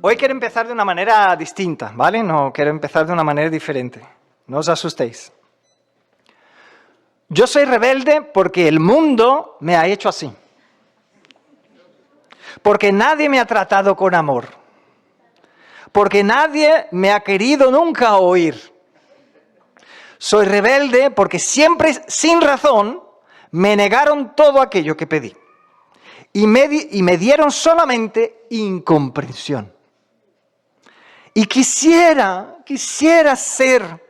Hoy quiero empezar de una manera distinta, ¿vale? No quiero empezar de una manera diferente. No os asustéis. Yo soy rebelde porque el mundo me ha hecho así. Porque nadie me ha tratado con amor. Porque nadie me ha querido nunca oír. Soy rebelde porque siempre, sin razón, me negaron todo aquello que pedí. Y me dieron solamente incomprensión. Y quisiera ser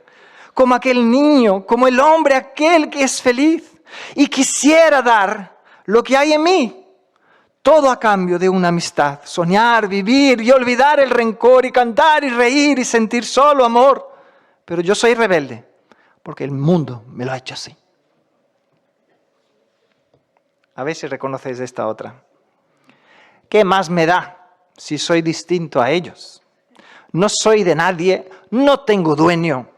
como aquel niño, como el hombre aquel que es feliz. Y quisiera dar lo que hay en mí, todo a cambio de una amistad. Soñar, vivir y olvidar el rencor y cantar y reír y sentir solo amor. Pero yo soy rebelde porque el mundo me lo ha hecho así. A ver si reconocéis esta otra. ¿Qué más me da si soy distinto a ellos? No soy de nadie, no tengo dueño.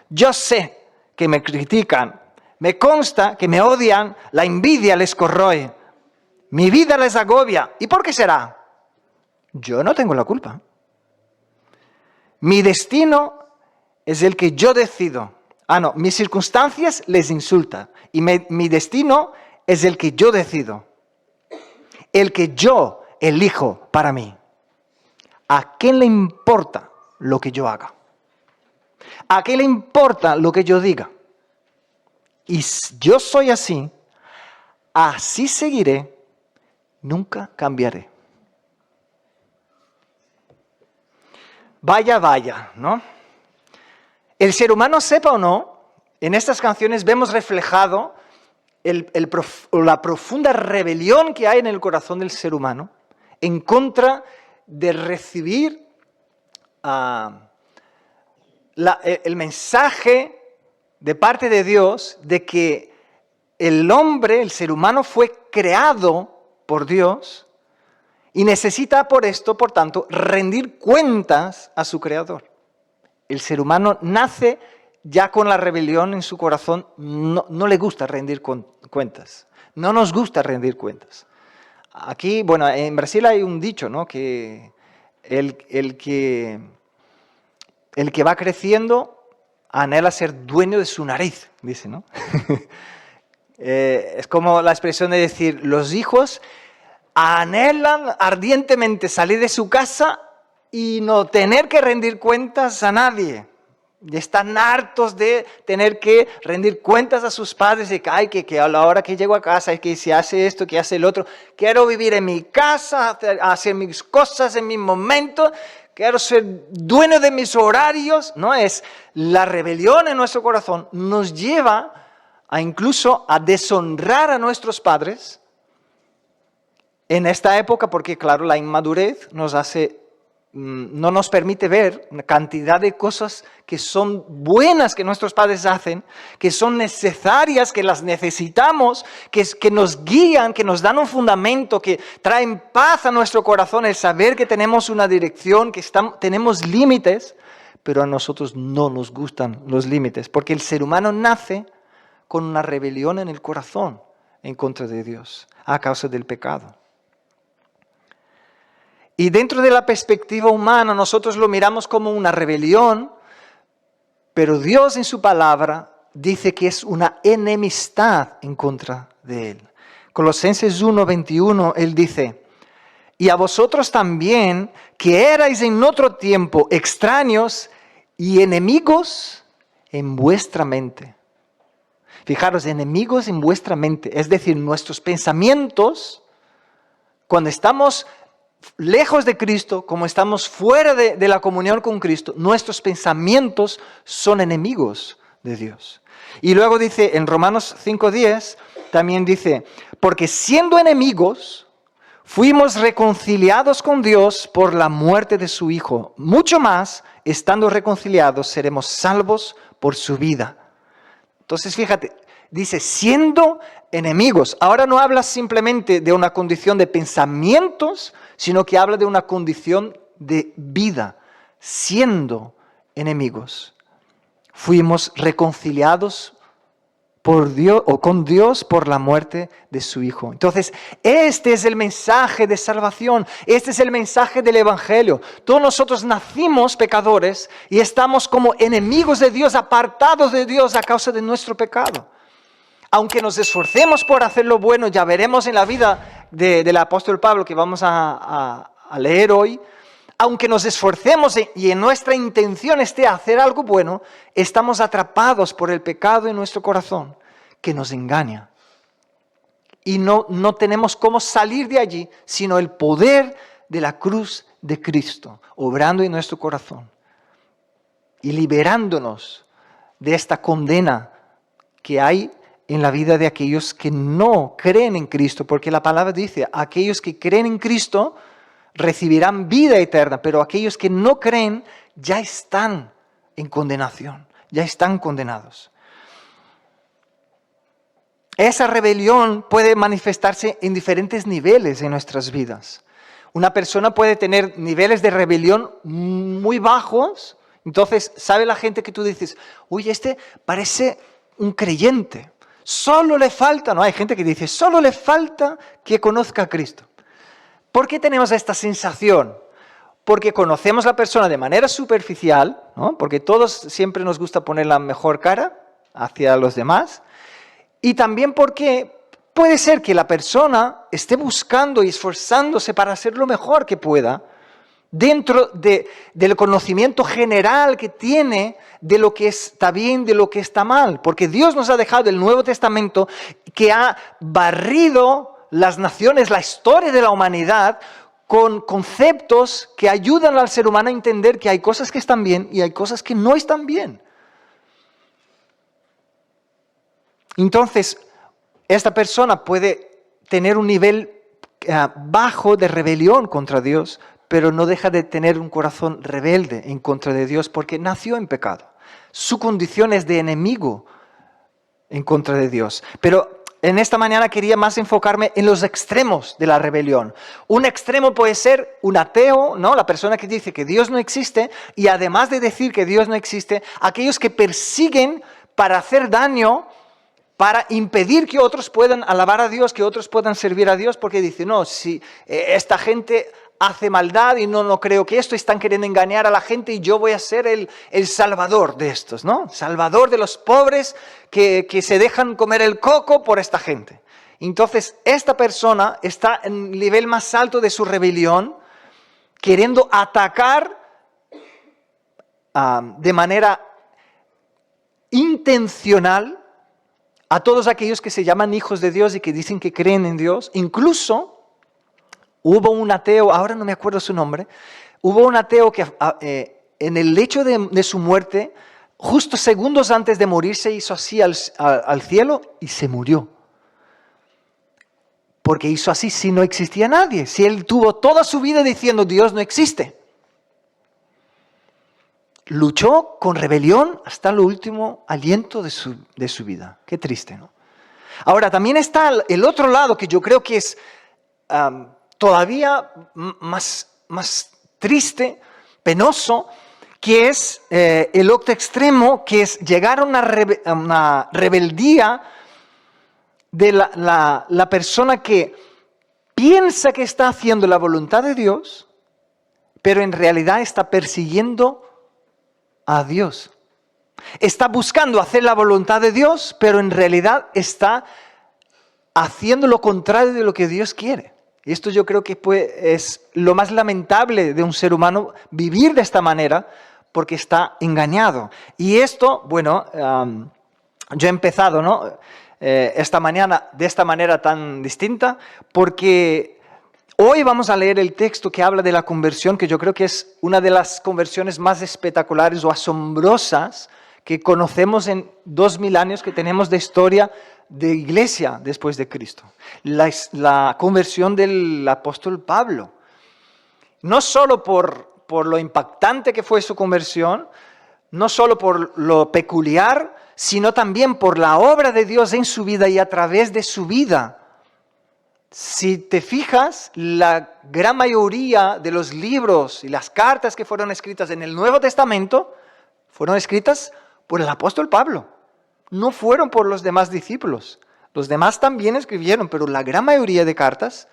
Yo sé que me critican, me consta que me odian, la envidia les corroe, mi vida les agobia. ¿Y por qué será? Yo no tengo la culpa. Mi destino es el que yo decido. Mis circunstancias les insultan y mi destino es el que yo decido, el que yo elijo para mí. ¿A quién le importa lo que yo haga? ¿A quién le importa lo que yo diga? Y yo soy así, así seguiré, nunca cambiaré. Vaya, ¿no? El ser humano, sepa o no, en estas canciones vemos reflejado la profunda rebelión que hay en el corazón del ser humano en contra de recibir el mensaje de parte de Dios de que el hombre, el ser humano, fue creado por Dios y necesita por esto, por tanto, rendir cuentas a su Creador. El ser humano nace ya con la rebelión en su corazón, no le gusta rendir cuentas, no nos gusta rendir cuentas. Aquí, en Brasil hay un dicho, ¿no? Que el que va creciendo anhela ser dueño de su nariz, dice, ¿no? Es como la expresión de decir, los hijos anhelan ardientemente salir de su casa y no tener que rendir cuentas a nadie. Y están hartos de tener que rendir cuentas a sus padres de que a la hora que llego a casa, que se hace esto, que hace el otro. Quiero vivir en mi casa, hacer mis cosas en mi momento. Quiero ser dueño de mis horarios. No es la rebelión en nuestro corazón nos lleva incluso a deshonrar a nuestros padres en esta época, porque claro, la inmadurez no nos permite ver una cantidad de cosas que son buenas que nuestros padres hacen, que son necesarias, que las necesitamos, que nos guían, que nos dan un fundamento, que traen paz a nuestro corazón, el saber que tenemos una dirección, que tenemos límites, pero a nosotros no nos gustan los límites, porque el ser humano nace con una rebelión en el corazón en contra de Dios, a causa del pecado. Y dentro de la perspectiva humana nosotros lo miramos como una rebelión, pero Dios en su palabra dice que es una enemistad en contra de Él. Colosenses 1:21, Él dice, y a vosotros también, que erais en otro tiempo extraños y enemigos en vuestra mente. Fijaros, enemigos en vuestra mente, es decir, nuestros pensamientos, cuando estamos lejos de Cristo, como estamos fuera de la comunión con Cristo, nuestros pensamientos son enemigos de Dios. Y luego dice, en Romanos 5:10, también dice, porque siendo enemigos, fuimos reconciliados con Dios por la muerte de su Hijo. Mucho más, estando reconciliados, seremos salvos por su vida. Entonces, fíjate, dice, siendo enemigos. Ahora no habla simplemente de una condición de pensamientos, sino que habla de una condición de vida, siendo enemigos. Fuimos reconciliados por Dios o con Dios por la muerte de su Hijo. Entonces, este es el mensaje de salvación, este es el mensaje del Evangelio. Todos nosotros nacimos pecadores y estamos como enemigos de Dios, apartados de Dios a causa de nuestro pecado. Aunque nos esforcemos por hacer lo bueno, ya veremos en la vida del apóstol Pablo que vamos a leer hoy, aunque nos esforcemos y en nuestra intención esté hacer algo bueno, estamos atrapados por el pecado en nuestro corazón que nos engaña. Y no tenemos cómo salir de allí, sino el poder de la cruz de Cristo, obrando en nuestro corazón y liberándonos de esta condena que hay en la vida de aquellos que no creen en Cristo, porque la palabra dice, aquellos que creen en Cristo recibirán vida eterna, pero aquellos que no creen ya están en condenación, ya están condenados. Esa rebelión puede manifestarse en diferentes niveles en nuestras vidas. Una persona puede tener niveles de rebelión muy bajos, entonces sabe la gente que tú dices, uy, este parece un creyente, solo le falta, no hay gente que dice, solo le falta que conozca a Cristo. ¿Por qué tenemos esta sensación? Porque conocemos a la persona de manera superficial, ¿no? Porque todos siempre nos gusta poner la mejor cara hacia los demás, y también porque puede ser que la persona esté buscando y esforzándose para hacer lo mejor que pueda, dentro del conocimiento general que tiene de lo que está bien, de lo que está mal. Porque Dios nos ha dejado el Nuevo Testamento que ha barrido las naciones, la historia de la humanidad, con conceptos que ayudan al ser humano a entender que hay cosas que están bien y hay cosas que no están bien. Entonces, esta persona puede tener un nivel bajo de rebelión contra Dios, pero no deja de tener un corazón rebelde en contra de Dios porque nació en pecado. Su condición es de enemigo en contra de Dios. Pero en esta mañana quería más enfocarme en los extremos de la rebelión. Un extremo puede ser un ateo, ¿no? La persona que dice que Dios no existe, y además de decir que Dios no existe, aquellos que persiguen para hacer daño, para impedir que otros puedan alabar a Dios, que otros puedan servir a Dios, porque dicen, no, si esta gente hace maldad y no creo que esto, están queriendo engañar a la gente y yo voy a ser el salvador de estos, ¿no? Salvador de los pobres que se dejan comer el coco por esta gente. Entonces, esta persona está en el nivel más alto de su rebelión, queriendo atacar de manera intencional a todos aquellos que se llaman hijos de Dios y que dicen que creen en Dios. Incluso hubo un ateo, ahora no me acuerdo su nombre, hubo un ateo que en el lecho de su muerte, justo segundos antes de morir, se hizo así al cielo y se murió. Porque hizo así si no existía nadie, si él tuvo toda su vida diciendo Dios no existe. Luchó con rebelión hasta el último aliento de su vida. Qué triste, ¿no? Ahora, también está el otro lado que yo creo que es todavía más triste, penoso, que es el otro extremo, que es llegar a una rebeldía de la persona que piensa que está haciendo la voluntad de Dios, pero en realidad está persiguiendo a Dios. Está buscando hacer la voluntad de Dios, pero en realidad está haciendo lo contrario de lo que Dios quiere. Y esto yo creo que es lo más lamentable de un ser humano, vivir de esta manera, porque está engañado. Y esto, bueno, yo he empezado, ¿no? Esta mañana de esta manera tan distinta, porque hoy vamos a leer el texto que habla de la conversión, que yo creo que es una de las conversiones más espectaculares o asombrosas que conocemos en 2000 años que tenemos de historia de iglesia después de Cristo. La conversión del apóstol Pablo. No solo por lo impactante que fue su conversión, no solo por lo peculiar, sino también por la obra de Dios en su vida y a través de su vida. Si te fijas, la gran mayoría de los libros y las cartas que fueron escritas en el Nuevo Testamento fueron escritas por el apóstol Pablo. no fueron por los demás discípulos. Los demás también escribieron, pero la gran mayoría de cartas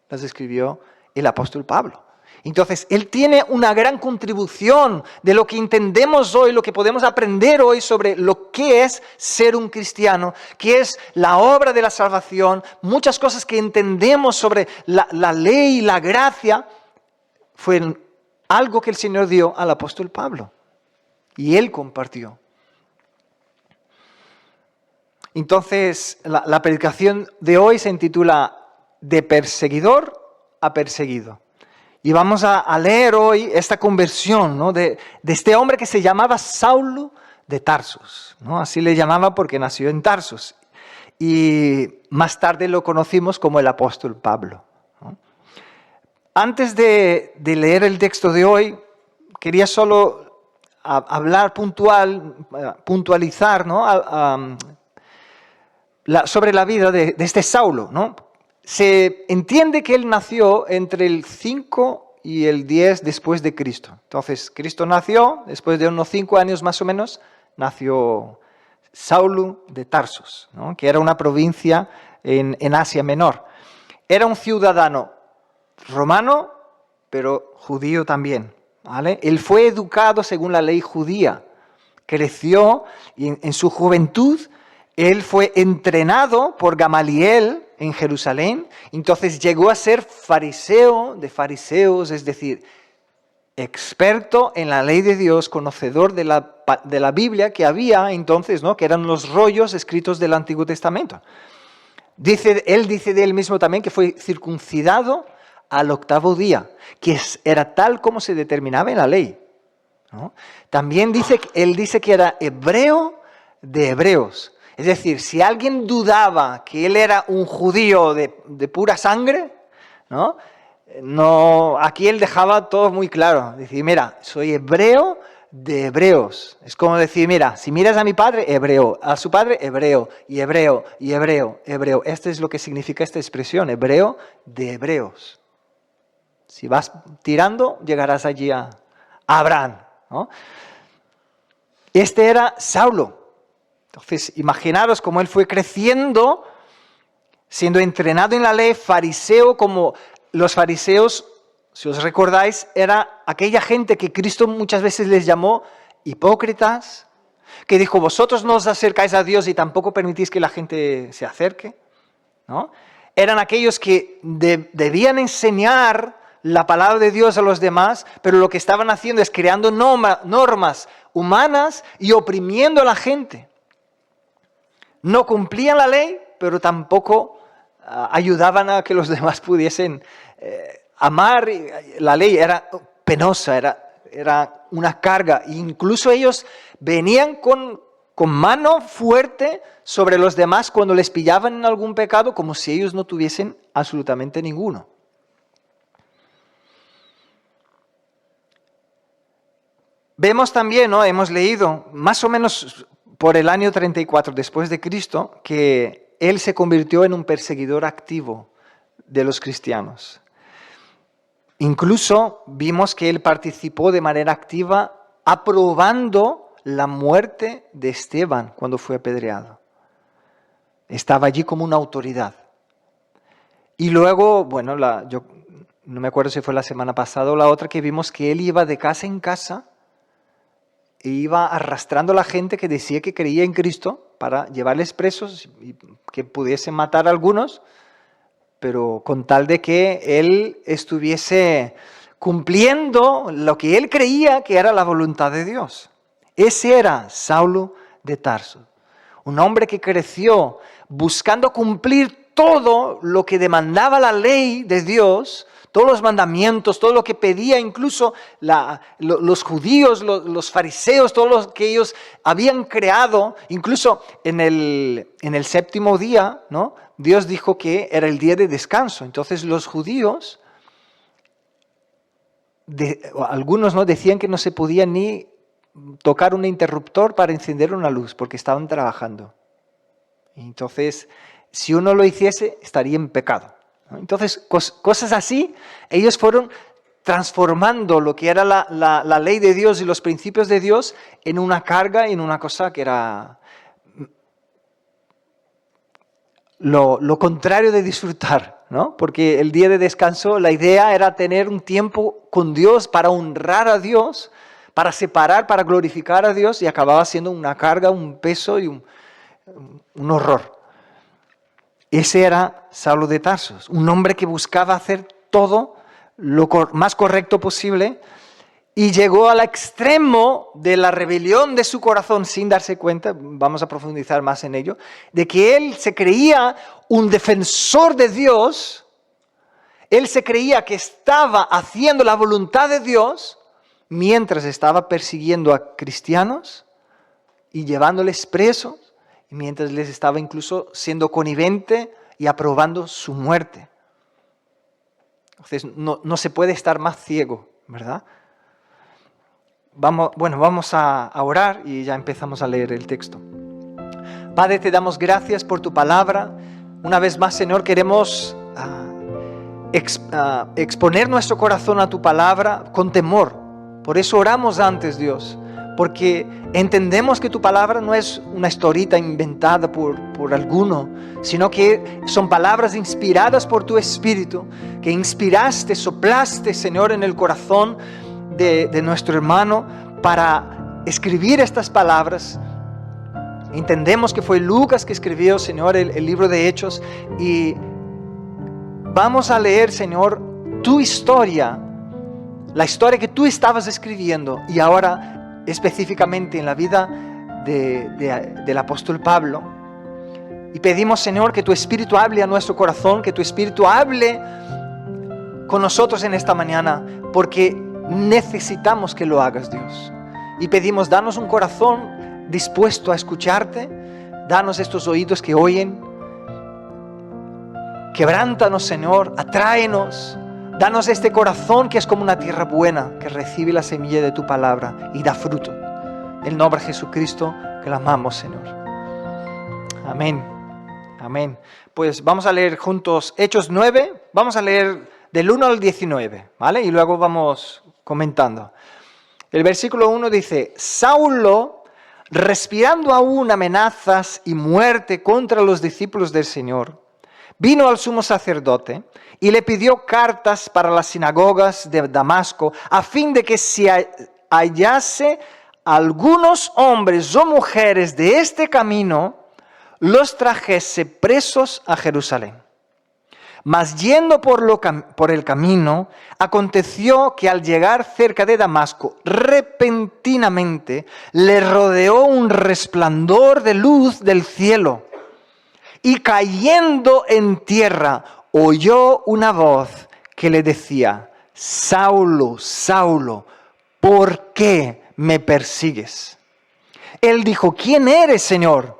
las escribió el apóstol Pablo. Entonces, él tiene una gran contribución de lo que entendemos hoy, lo que podemos aprender hoy sobre lo que es ser un cristiano, qué es la obra de la salvación, muchas cosas que entendemos sobre la ley y la gracia, fue algo que el Señor dio al apóstol Pablo. Y él compartió. Entonces, la predicación de hoy se intitula De perseguidor a perseguido. Y vamos a leer hoy esta conversión, ¿no? de este hombre que se llamaba Saulo de Tarsus, ¿no? Así le llamaba porque nació en Tarsus. Y más tarde lo conocimos como el apóstol Pablo, ¿no? Antes de leer el texto de hoy, quería solo hablar puntualizar, ¿no? Sobre la vida de este Saulo, ¿no? Se entiende que él nació entre el 5 y el 10 después de Cristo. Entonces, Cristo nació, después de unos 5 años más o menos, nació Saulo de Tarsus, ¿no? Que era una provincia en Asia Menor. Era un ciudadano romano, pero judío también, ¿vale? Él fue educado según la ley judía, creció y en su juventud él fue entrenado por Gamaliel en Jerusalén, entonces llegó a ser fariseo de fariseos, es decir, experto en la ley de Dios, conocedor de la Biblia que había entonces, ¿no? Que eran los rollos escritos del Antiguo Testamento. Él dice de él mismo también que fue circuncidado al 8º día, que era tal como se determinaba en la ley, ¿no? También él dice que era hebreo de hebreos. Es decir, si alguien dudaba que él era un judío de pura sangre, ¿no? Aquí él dejaba todo muy claro. Decir, mira, soy hebreo de hebreos. Es como decir, mira, si miras a mi padre, hebreo, a su padre, hebreo, y hebreo, y hebreo, hebreo. Esto es lo que significa esta expresión, hebreo de hebreos. Si vas tirando, llegarás allí a Abraham, ¿no? Este era Saulo. Entonces, imaginaros cómo él fue creciendo, siendo entrenado en la ley, fariseo, como los fariseos, si os recordáis, era aquella gente que Cristo muchas veces les llamó hipócritas, que dijo, vosotros no os acercáis a Dios y tampoco permitís que la gente se acerque, ¿no? Eran aquellos que debían enseñar la palabra de Dios a los demás, pero lo que estaban haciendo es creando normas humanas y oprimiendo a la gente. No cumplían la ley, pero tampoco ayudaban a que los demás pudiesen amar. La ley era penosa, era una carga. Incluso ellos venían con mano fuerte sobre los demás cuando les pillaban en algún pecado, como si ellos no tuviesen absolutamente ninguno. Vemos también, ¿no? Hemos leído más o menos por el año 34 después de Cristo, que él se convirtió en un perseguidor activo de los cristianos. Incluso vimos que él participó de manera activa aprobando la muerte de Esteban cuando fue apedreado. Estaba allí como una autoridad. Y luego, bueno, yo no me acuerdo si fue la semana pasada o la otra, que vimos que él iba de casa en casa e iba arrastrando a la gente que decía que creía en Cristo para llevarles presos y que pudiesen matar a algunos, pero con tal de que él estuviese cumpliendo lo que él creía que era la voluntad de Dios. Ese era Saulo de Tarso, un hombre que creció buscando cumplir todo lo que demandaba la ley de Dios, todos los mandamientos, todo lo que pedía incluso los judíos, los fariseos, todo lo que ellos habían creado. Incluso en el 7º día, ¿no? Dios dijo que era el día de descanso. Entonces los judíos, algunos, ¿no?, decían que no se podía ni tocar un interruptor para encender una luz porque estaban trabajando. Entonces, si uno lo hiciese, estaría en pecado. Entonces, cosas así, ellos fueron transformando lo que era la ley de Dios y los principios de Dios en una carga, en una cosa que era lo contrario de disfrutar, ¿no? Porque el día de descanso, la idea era tener un tiempo con Dios para honrar a Dios, para separar, para glorificar a Dios, y acababa siendo una carga, un peso y un horror. Ese era Saulo de Tarso, un hombre que buscaba hacer todo lo más correcto posible y llegó al extremo de la rebelión de su corazón sin darse cuenta, vamos a profundizar más en ello, de que él se creía un defensor de Dios, él se creía que estaba haciendo la voluntad de Dios mientras estaba persiguiendo a cristianos y llevándoles presos, y mientras les estaba incluso siendo connivente y aprobando su muerte. Entonces no se puede estar más ciego, ¿verdad? Vamos a orar y ya empezamos a leer el texto. Padre, te damos gracias por tu palabra. Una vez más, Señor, queremos exponer nuestro corazón a tu palabra con temor. Por eso oramos antes, Dios, porque entendemos que tu palabra no es una historita inventada por alguno, sino que son palabras inspiradas por tu Espíritu, que inspiraste, soplaste, Señor, en el corazón de nuestro hermano para escribir estas palabras. Entendemos que fue Lucas que escribió, Señor, el libro de Hechos, y vamos a leer, Señor, tu historia, la historia que tú estabas escribiendo, y ahora específicamente en la vida del apóstol Pablo. Y pedimos, Señor, que tu Espíritu hable a nuestro corazón, que tu Espíritu hable con nosotros en esta mañana, porque necesitamos que lo hagas, Dios. Y pedimos, danos un corazón dispuesto a escucharte, danos estos oídos que oyen, quebrántanos, Señor, atráenos, danos este corazón que es como una tierra buena, que recibe la semilla de tu palabra y da fruto. En el nombre de Jesucristo clamamos, Señor. Amén. Amén. Pues vamos a leer juntos Hechos 9, vamos a leer del 1 al 19, ¿vale? Y luego vamos comentando. El versículo 1 dice: Saulo, respirando aún amenazas y muerte contra los discípulos del Señor, vino al sumo sacerdote y le pidió cartas para las sinagogas de Damasco, a fin de que si hallase algunos hombres o mujeres de este camino, los trajese presos a Jerusalén. Mas yendo por el camino, aconteció que al llegar cerca de Damasco, repentinamente le rodeó un resplandor de luz del cielo, y cayendo en tierra, oyó una voz que le decía: Saulo, Saulo, ¿por qué me persigues? Él dijo: ¿quién eres, Señor?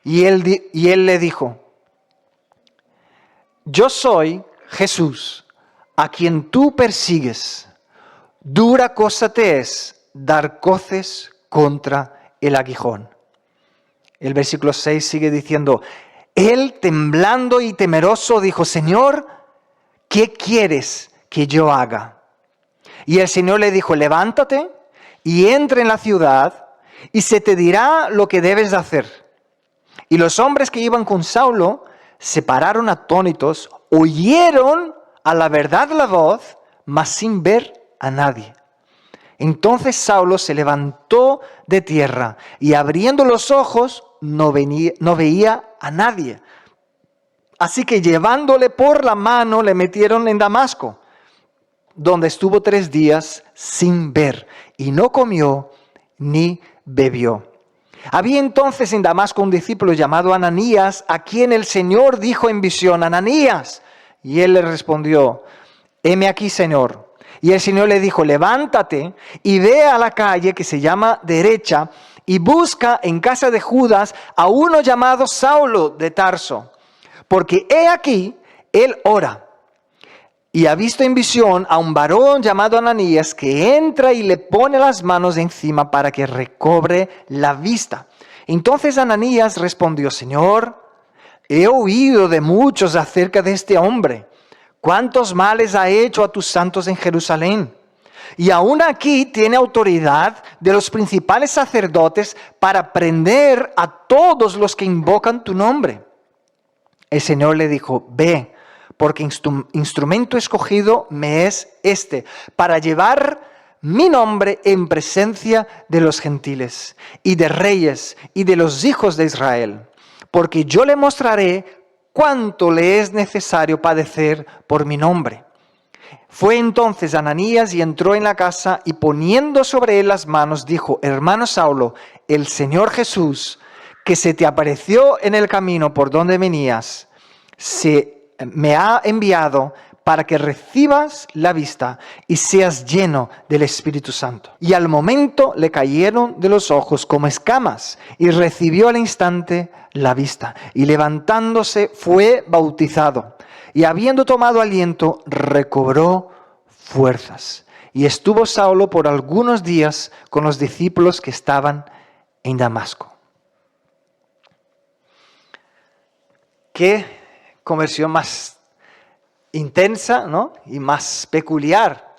Y él le dijo: yo soy Jesús, a quien tú persigues. Dura cosa te es dar coces contra el aguijón. El versículo 6 sigue diciendo: él, temblando y temeroso, dijo: Señor, ¿qué quieres que yo haga? Y el Señor le dijo: levántate y entra en la ciudad, y se te dirá lo que debes hacer. Y los hombres que iban con Saulo se pararon atónitos, oyeron a la verdad la voz, mas sin ver a nadie. Entonces Saulo se levantó de tierra y abriendo los ojos no veía a nadie. Así que llevándole por la mano le metieron en Damasco, donde estuvo 3 días sin ver, y no comió ni bebió. Había entonces en Damasco un discípulo llamado Ananías, a quien el Señor dijo en visión: Ananías. Y él le respondió: heme aquí, Señor. Y el Señor le dijo: levántate y ve a la calle que se llama Derecha, y busca en casa de Judas a uno llamado Saulo de Tarso, porque he aquí, él ora. Y ha visto en visión a un varón llamado Ananías que entra y le pone las manos encima para que recobre la vista. Entonces Ananías respondió: Señor, he oído de muchos acerca de este hombre, cuántos males ha hecho a tus santos en Jerusalén. Y aún aquí tiene autoridad de los principales sacerdotes para prender a todos los que invocan tu nombre. El Señor le dijo, ve, porque instrumento escogido me es este, para llevar mi nombre en presencia de los gentiles y de reyes y de los hijos de Israel, porque yo le mostraré cuánto le es necesario padecer por mi nombre. Fue entonces Ananías y entró en la casa y poniendo sobre él las manos dijo, hermano Saulo, el Señor Jesús, que se te apareció en el camino por donde venías, me ha enviado para que recibas la vista y seas lleno del Espíritu Santo. Y al momento le cayeron de los ojos como escamas y recibió al instante la vista. Y levantándose fue bautizado. Y habiendo tomado aliento, recobró fuerzas. Y estuvo Saulo por algunos días con los discípulos que estaban en Damasco. Qué conversión más intensa, ¿no? Y más peculiar.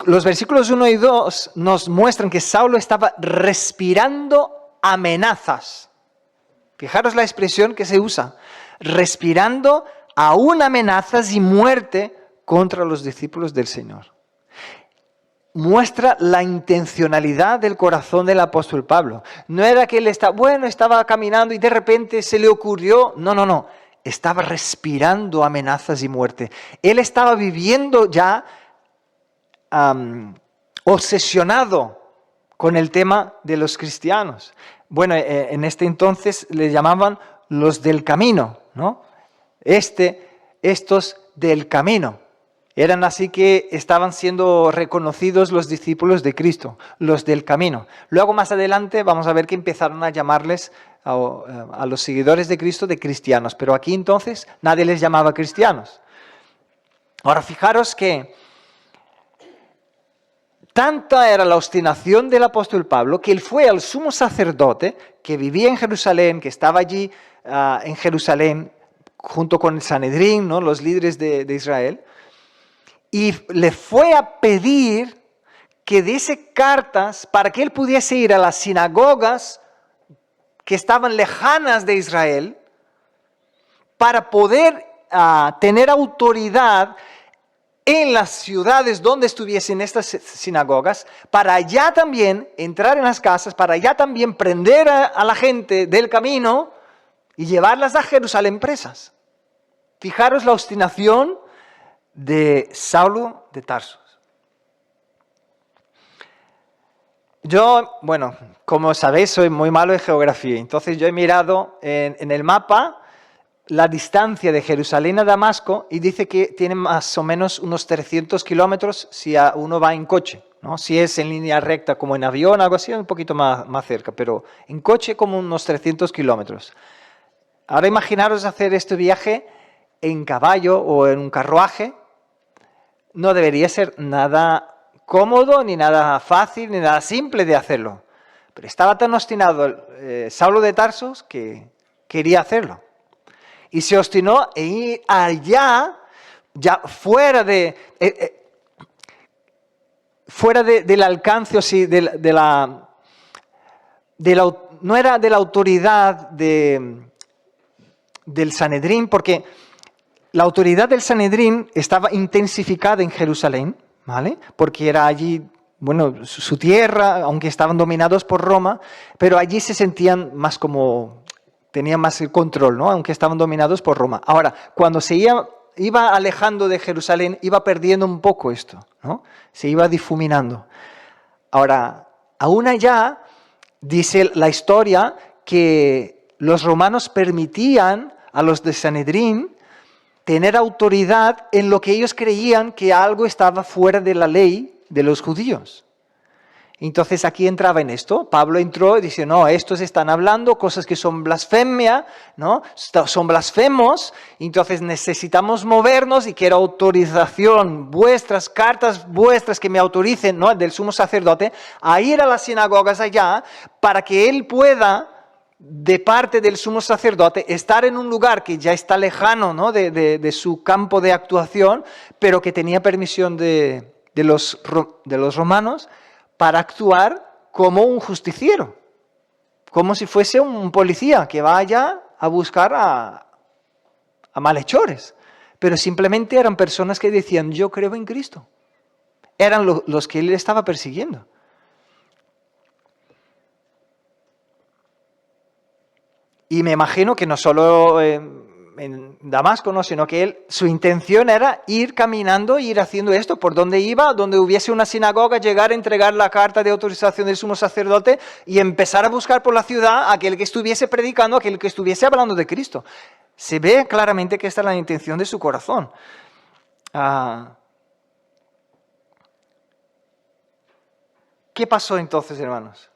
Los versículos 1 y 2 nos muestran que Saulo estaba respirando amenazas. Fijaros la expresión que se usa. Respirando aún amenazas y muerte contra los discípulos del Señor. Muestra la intencionalidad del corazón del apóstol Pablo. No era que él estaba caminando y de repente se le ocurrió. No. Estaba respirando amenazas y muerte. Él estaba viviendo ya obsesionado con el tema de los cristianos. Bueno, en este entonces le llamaban los del camino, ¿no? Estos del camino. Eran así que estaban siendo reconocidos los discípulos de Cristo, los del camino. Luego más adelante vamos a ver que empezaron a llamarles a los seguidores de Cristo de cristianos, pero aquí entonces nadie les llamaba cristianos. Ahora fijaros que tanta era la obstinación del apóstol Pablo que él fue al sumo sacerdote que vivía en Jerusalén, que estaba allí en Jerusalén junto con el Sanedrín, ¿no? Los líderes de Israel, y le fue a pedir que diese cartas para que él pudiese ir a las sinagogas que estaban lejanas de Israel para poder tener autoridad en las ciudades donde estuviesen estas sinagogas, para allá también entrar en las casas, para allá también prender a la gente del camino y llevarlas a Jerusalén presas. Fijaros la obstinación de Saulo de Tarso. Yo, como sabéis, soy muy malo en geografía, entonces yo he mirado en el mapa la distancia de Jerusalén a Damasco y dice que tiene más o menos unos 300 kilómetros si uno va en coche, ¿no? Si es en línea recta como en avión, algo así, un poquito más cerca, pero en coche como unos 300 kilómetros. Ahora imaginaros hacer este viaje en caballo o en un carruaje. No debería ser nada cómodo, ni nada fácil, ni nada simple de hacerlo. Pero estaba tan obstinado Saulo de Tarso que quería hacerlo. Y se obstinó en ir allá, ya fuera del alcance, o sí, no era de la autoridad del Sanedrín, porque la autoridad del Sanedrín estaba intensificada en Jerusalén, ¿vale? Porque era allí, su tierra, aunque estaban dominados por Roma, pero allí se sentían más tenían más el control, ¿no? Aunque estaban dominados por Roma. Ahora, cuando se iba alejando de Jerusalén, iba perdiendo un poco esto, ¿no? Se iba difuminando. Ahora, aún allá, dice la historia que los romanos permitían a los de Sanedrín tener autoridad en lo que ellos creían que algo estaba fuera de la ley de los judíos. Entonces aquí entraba en esto. Pablo entró y dice, no, estos están hablando cosas que son blasfemia, ¿no? Son blasfemos, entonces necesitamos movernos y quiero autorización, vuestras cartas vuestras que me autoricen, ¿no? Del sumo sacerdote, a ir a las sinagogas allá para que él pueda, de parte del sumo sacerdote, estar en un lugar que ya está lejano, ¿no? de su campo de actuación, pero que tenía permisión de los romanos, para actuar como un justiciero, como si fuese un policía que va allá a buscar a malhechores, pero simplemente eran personas que decían, yo creo en Cristo. Eran los que él estaba persiguiendo. Y me imagino que no solo en Damasco, no, sino que su intención era ir caminando, ir haciendo esto, por donde iba, donde hubiese una sinagoga, llegar a entregar la carta de autorización del sumo sacerdote y empezar a buscar por la ciudad a aquel que estuviese predicando, aquel que estuviese hablando de Cristo. Se ve claramente que esta es la intención de su corazón. ¿Qué pasó entonces, hermanos?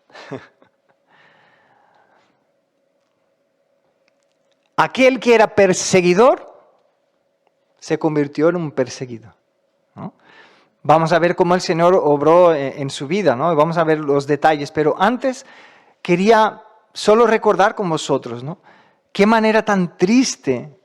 Aquel que era perseguidor se convirtió en un perseguido, ¿no? Vamos a ver cómo el Señor obró en su vida, ¿no? Vamos a ver los detalles, pero antes quería solo recordar con vosotros, ¿no? Qué manera tan triste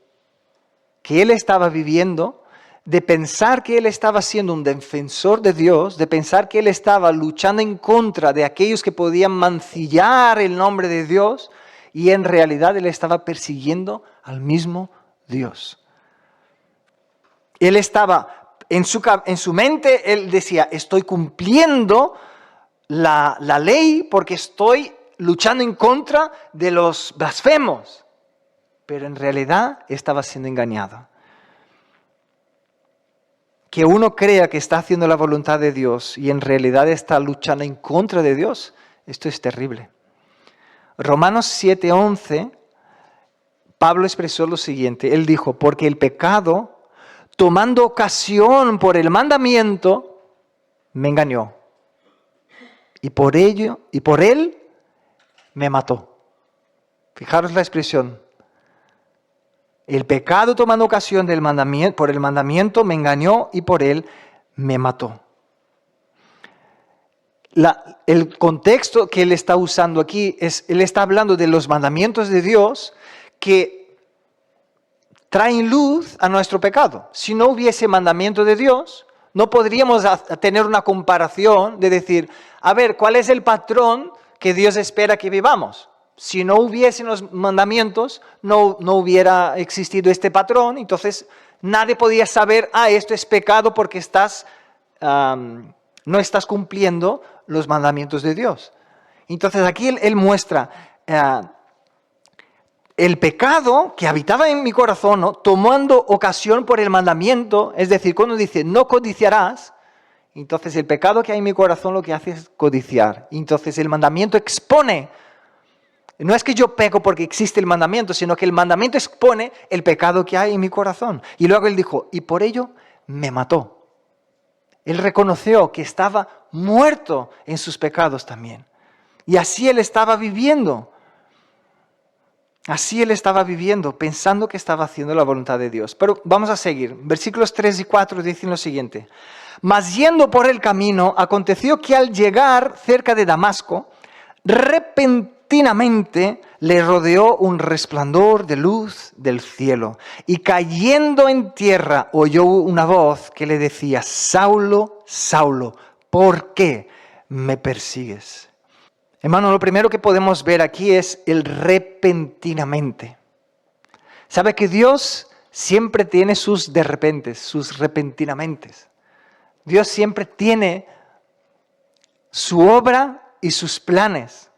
que él estaba viviendo, de pensar que él estaba siendo un defensor de Dios, de pensar que él estaba luchando en contra de aquellos que podían mancillar el nombre de Dios, y en realidad él estaba persiguiendo al mismo Dios. Él estaba, en su mente, él decía, estoy cumpliendo la ley porque estoy luchando en contra de los blasfemos. Pero en realidad estaba siendo engañado. Que uno crea que está haciendo la voluntad de Dios y en realidad está luchando en contra de Dios, esto es terrible. Romanos 7:11, Pablo expresó lo siguiente, él dijo, porque el pecado, tomando ocasión por el mandamiento, me engañó. Y por él me mató. Fijaros la expresión. El pecado tomando ocasión por el mandamiento me engañó y por él me mató. El contexto que él está usando aquí es, él está hablando de los mandamientos de Dios que traen luz a nuestro pecado. Si no hubiese mandamiento de Dios, no podríamos tener una comparación de decir, a ver, ¿cuál es el patrón que Dios espera que vivamos? Si no hubiesen los mandamientos, no hubiera existido este patrón, entonces nadie podía saber, esto es pecado porque no estás cumpliendo los mandamientos de Dios. Entonces aquí él muestra el pecado que habitaba en mi corazón, ¿no? Tomando ocasión por el mandamiento, es decir, cuando dice no codiciarás, entonces el pecado que hay en mi corazón lo que hace es codiciar. Entonces el mandamiento expone, no es que yo peco porque existe el mandamiento, sino que el mandamiento expone el pecado que hay en mi corazón. Y luego él dijo, y por ello me mató. Él reconoció que estaba muerto en sus pecados también. Y así él estaba viviendo. Así él estaba viviendo, pensando que estaba haciendo la voluntad de Dios. Pero vamos a seguir. Versículos 3 y 4 dicen lo siguiente. Mas yendo por el camino, aconteció que al llegar cerca de Damasco, repentinamente le rodeó un resplandor de luz del cielo, y cayendo en tierra oyó una voz que le decía, Saulo, Saulo, ¿por qué me persigues? Hermano, lo primero que podemos ver aquí es el repentinamente. ¿Sabe que Dios siempre tiene sus de repentes, sus repentinamente? Dios siempre tiene su obra y sus planes,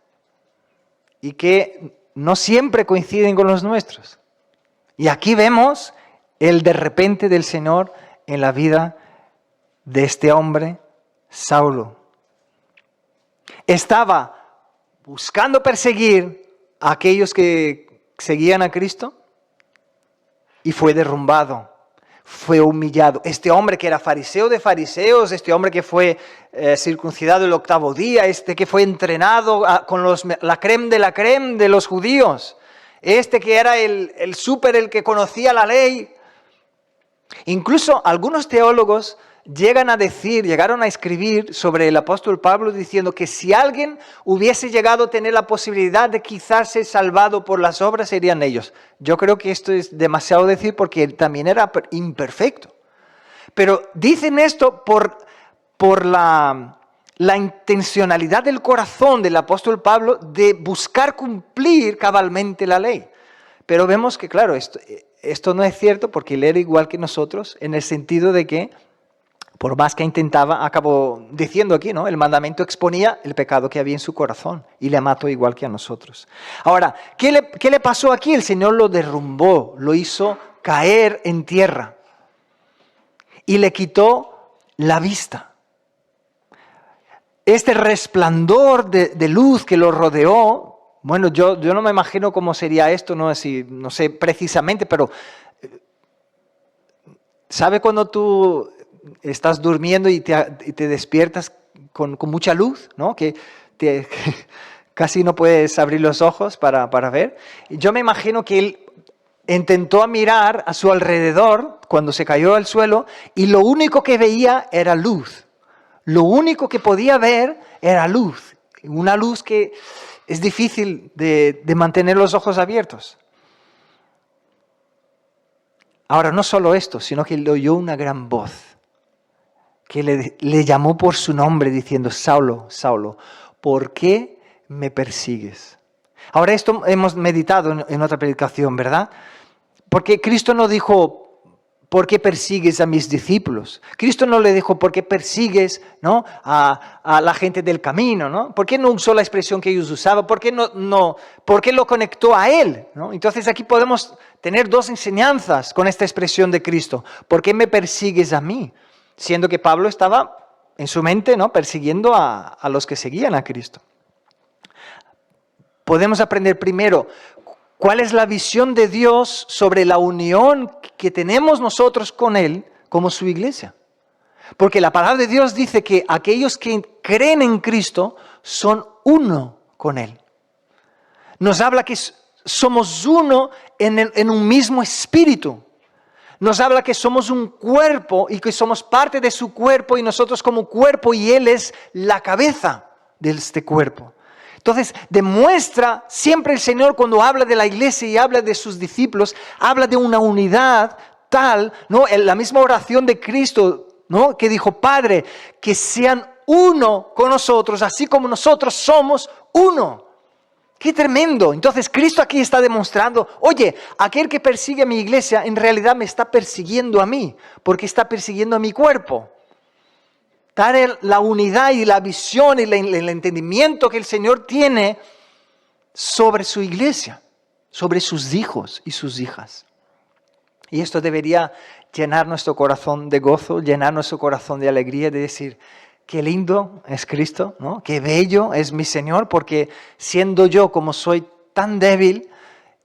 y que no siempre coinciden con los nuestros. Y aquí vemos el de repente del Señor en la vida de este hombre, Saulo. Estaba buscando perseguir a aquellos que seguían a Cristo y fue derrumbado, fue humillado. Este hombre que era fariseo de fariseos, este hombre que fue circuncidado el 8º día, este que fue entrenado con la crème de los judíos, este que era el que conocía la ley. Incluso algunos teólogos llegaron a escribir sobre el apóstol Pablo diciendo que si alguien hubiese llegado a tener la posibilidad de quizás ser salvado por las obras, serían ellos. Yo creo que esto es demasiado decir porque él también era imperfecto. Pero dicen esto por la intencionalidad del corazón del apóstol Pablo de buscar cumplir cabalmente la ley. Pero vemos que, claro, esto no es cierto porque él era igual que nosotros en el sentido de que, por más que intentaba, acabó diciendo aquí, ¿no? El mandamiento exponía el pecado que había en su corazón y le mató igual que a nosotros. Ahora, ¿qué le pasó aquí? El Señor lo derrumbó, lo hizo caer en tierra y le quitó la vista. Este resplandor de luz que lo rodeó, bueno, yo no me imagino cómo sería esto, no sé precisamente, pero ¿sabe cuando tú estás durmiendo y te despiertas con mucha luz, ¿no? Que casi no puedes abrir los ojos para ver. Yo me imagino que él intentó mirar a su alrededor cuando se cayó al suelo y lo único que veía era luz. Lo único que podía ver era luz. Una luz que es difícil de mantener los ojos abiertos. Ahora, no solo esto, sino que le oyó una gran voz que le llamó por su nombre diciendo, Saulo, Saulo, ¿por qué me persigues? Ahora esto hemos meditado en otra predicación, ¿verdad? Porque Cristo no dijo, ¿por qué persigues a mis discípulos? Cristo no le dijo, ¿por qué persigues, ¿no? a la gente del camino? ¿No? ¿Por qué no usó la expresión que ellos usaban? ¿Por qué, ¿por qué lo conectó a él? ¿No? Entonces aquí podemos tener dos enseñanzas con esta expresión de Cristo. ¿Por qué me persigues a mí? Siendo que Pablo estaba en su mente, ¿no? persiguiendo a los que seguían a Cristo. Podemos aprender primero cuál es la visión de Dios sobre la unión que tenemos nosotros con Él como su iglesia. Porque la palabra de Dios dice que aquellos que creen en Cristo son uno con Él. Nos habla que somos uno en un mismo espíritu. Nos habla que somos un cuerpo y que somos parte de su cuerpo y nosotros como cuerpo y Él es la cabeza de este cuerpo. Entonces, demuestra siempre el Señor cuando habla de la iglesia y habla de sus discípulos, habla de una unidad tal, ¿no? En la misma oración de Cristo, ¿no? Que dijo, Padre, que sean uno con nosotros, así como nosotros somos uno. ¡Qué tremendo! Entonces, Cristo aquí está demostrando, oye, aquel que persigue a mi iglesia en realidad me está persiguiendo a mí, porque está persiguiendo a mi cuerpo. Dar la unidad y la visión y el entendimiento que el Señor tiene sobre su iglesia, sobre sus hijos y sus hijas. Y esto debería llenar nuestro corazón de gozo, llenar nuestro corazón de alegría, de decir, qué lindo es Cristo, ¿no? Qué bello es mi Señor, porque siendo yo como soy tan débil,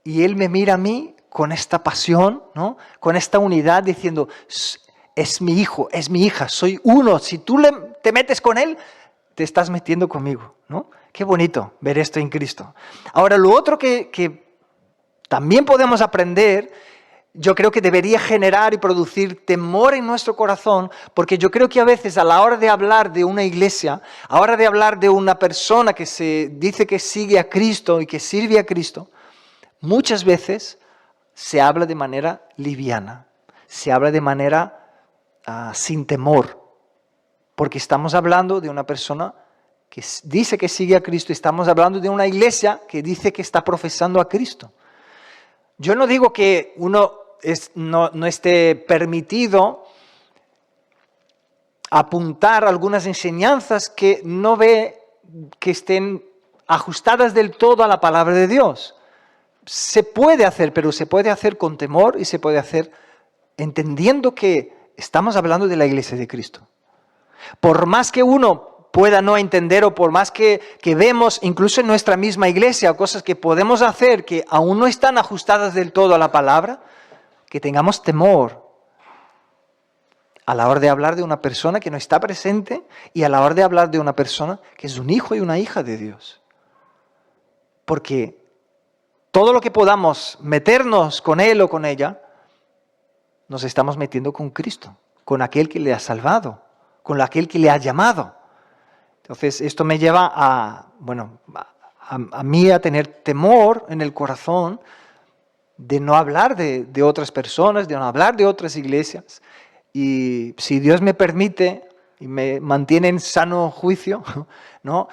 y Él me mira a mí con esta pasión, ¿no? Con esta unidad, diciendo, es mi hijo, es mi hija, soy uno. Si tú te metes con Él, te estás metiendo conmigo, ¿no? Qué bonito ver esto en Cristo. Ahora, lo otro que también podemos aprender, yo creo que debería generar y producir temor en nuestro corazón, porque yo creo que a veces a la hora de hablar de una iglesia, a la hora de hablar de una persona que se dice que sigue a Cristo y que sirve a Cristo, muchas veces se habla de manera liviana, se habla de manera sin temor, porque estamos hablando de una persona que dice que sigue a Cristo, estamos hablando de una iglesia que dice que está profesando a Cristo. Yo no digo que uno no esté permitido apuntar algunas enseñanzas que no ve que estén ajustadas del todo a la palabra de Dios. Se puede hacer, pero se puede hacer con temor y se puede hacer entendiendo que estamos hablando de la iglesia de Cristo. Por más que uno pueda no entender o por más que vemos incluso en nuestra misma iglesia cosas que podemos hacer que aún no están ajustadas del todo a la palabra, que tengamos temor a la hora de hablar de una persona que no está presente y a la hora de hablar de una persona que es un hijo y una hija de Dios. Porque todo lo que podamos meternos con él o con ella, nos estamos metiendo con Cristo, con aquel que le ha salvado, con aquel que le ha llamado. Entonces, esto me lleva a mí a tener temor en el corazón de no hablar de otras personas, de no hablar de otras iglesias. Y si Dios me permite y me mantiene en sano juicio, no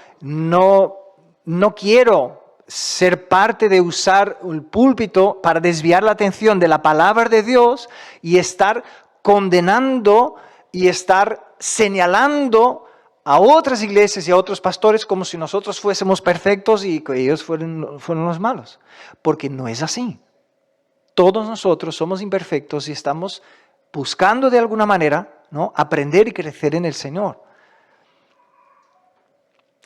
quiero ser parte de usar el púlpito para desviar la atención de la palabra de Dios y estar condenando y estar señalando a otras iglesias y a otros pastores como si nosotros fuésemos perfectos y que ellos fueron los malos. Porque no es así. Todos nosotros somos imperfectos y estamos buscando de alguna manera, ¿no?, aprender y crecer en el Señor.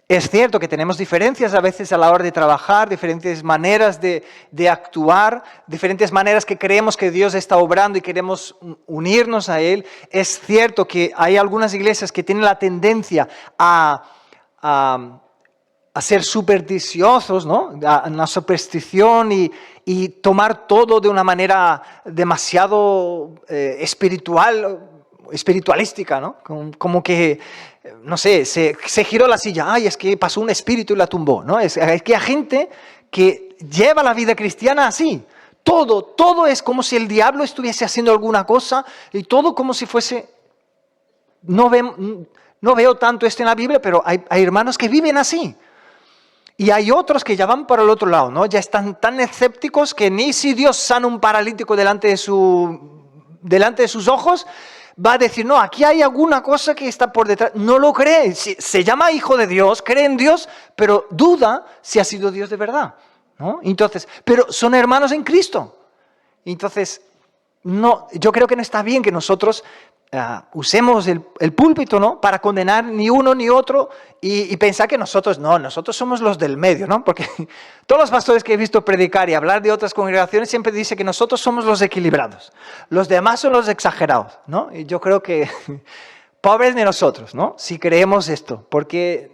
Es cierto que tenemos diferencias a veces a la hora de trabajar, diferentes maneras de actuar, diferentes maneras que creemos que Dios está obrando y queremos unirnos a Él. Es cierto que hay algunas iglesias que tienen la tendencia a ser supersticiosos, ¿no?, a una superstición y tomar todo de una manera demasiado espiritualística, ¿no? Como que, no sé, se giró la silla, ay, es que pasó un espíritu y la tumbó, ¿no? Es que hay gente que lleva la vida cristiana así. Todo es como si el diablo estuviese haciendo alguna cosa y todo como si fuese... No veo tanto esto en la Biblia, pero hay hermanos que viven así. Y hay otros que ya van para el otro lado, ¿no? Ya están tan escépticos que ni si Dios sana un paralítico delante de sus ojos, va a decir, no, aquí hay alguna cosa que está por detrás. No lo cree. Se llama hijo de Dios, cree en Dios, pero duda si ha sido Dios de verdad, ¿no? Entonces, pero son hermanos en Cristo. Entonces, no, yo creo que no está bien que nosotros usemos el púlpito, ¿no?, para condenar ni uno ni otro y pensar que nosotros somos los del medio, ¿no? Porque todos los pastores que he visto predicar y hablar de otras congregaciones siempre dicen que nosotros somos los equilibrados, los demás son los exagerados, ¿no? Y yo creo que pobres de nosotros, ¿no?, si creemos esto, porque